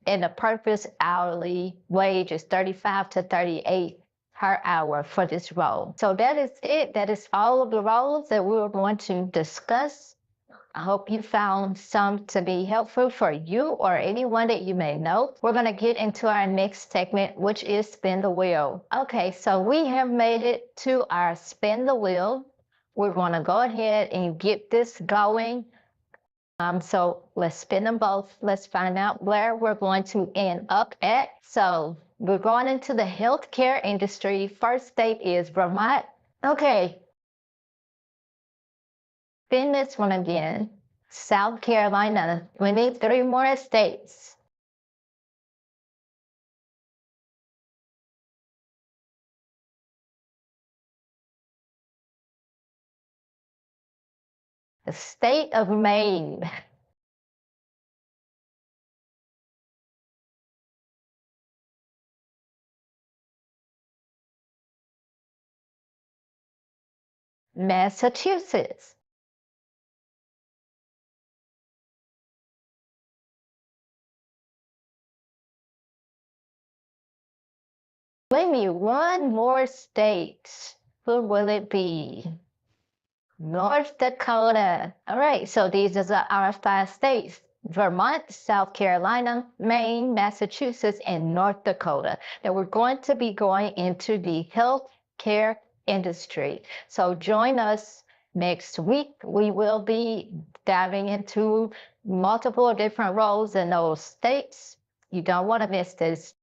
And the purpose hourly wage is $35 to $38 per hour for this role. So that is it. That is all of the roles that we were going to discuss. I hope you found some to be helpful for you or anyone that you may know. We're going to get into our next segment, which is Spin the Wheel. Okay, so we have made it to our Spin the Wheel, we're going to go ahead and get this going. So let's spin them both. Let's find out where we're going to end up at. So we're going into the healthcare industry. First state is Vermont. Okay. Spin this one again. South Carolina. We need 3 more states. The state of Maine. Massachusetts. Maybe one more state. Who will it be? North Dakota. All right, so these are our 5 states. Vermont, South Carolina, Maine, Massachusetts, and North Dakota. Now we're going to be going into the healthcare industry. So join us next week. We will be diving into multiple different roles in those states. You don't want to miss this.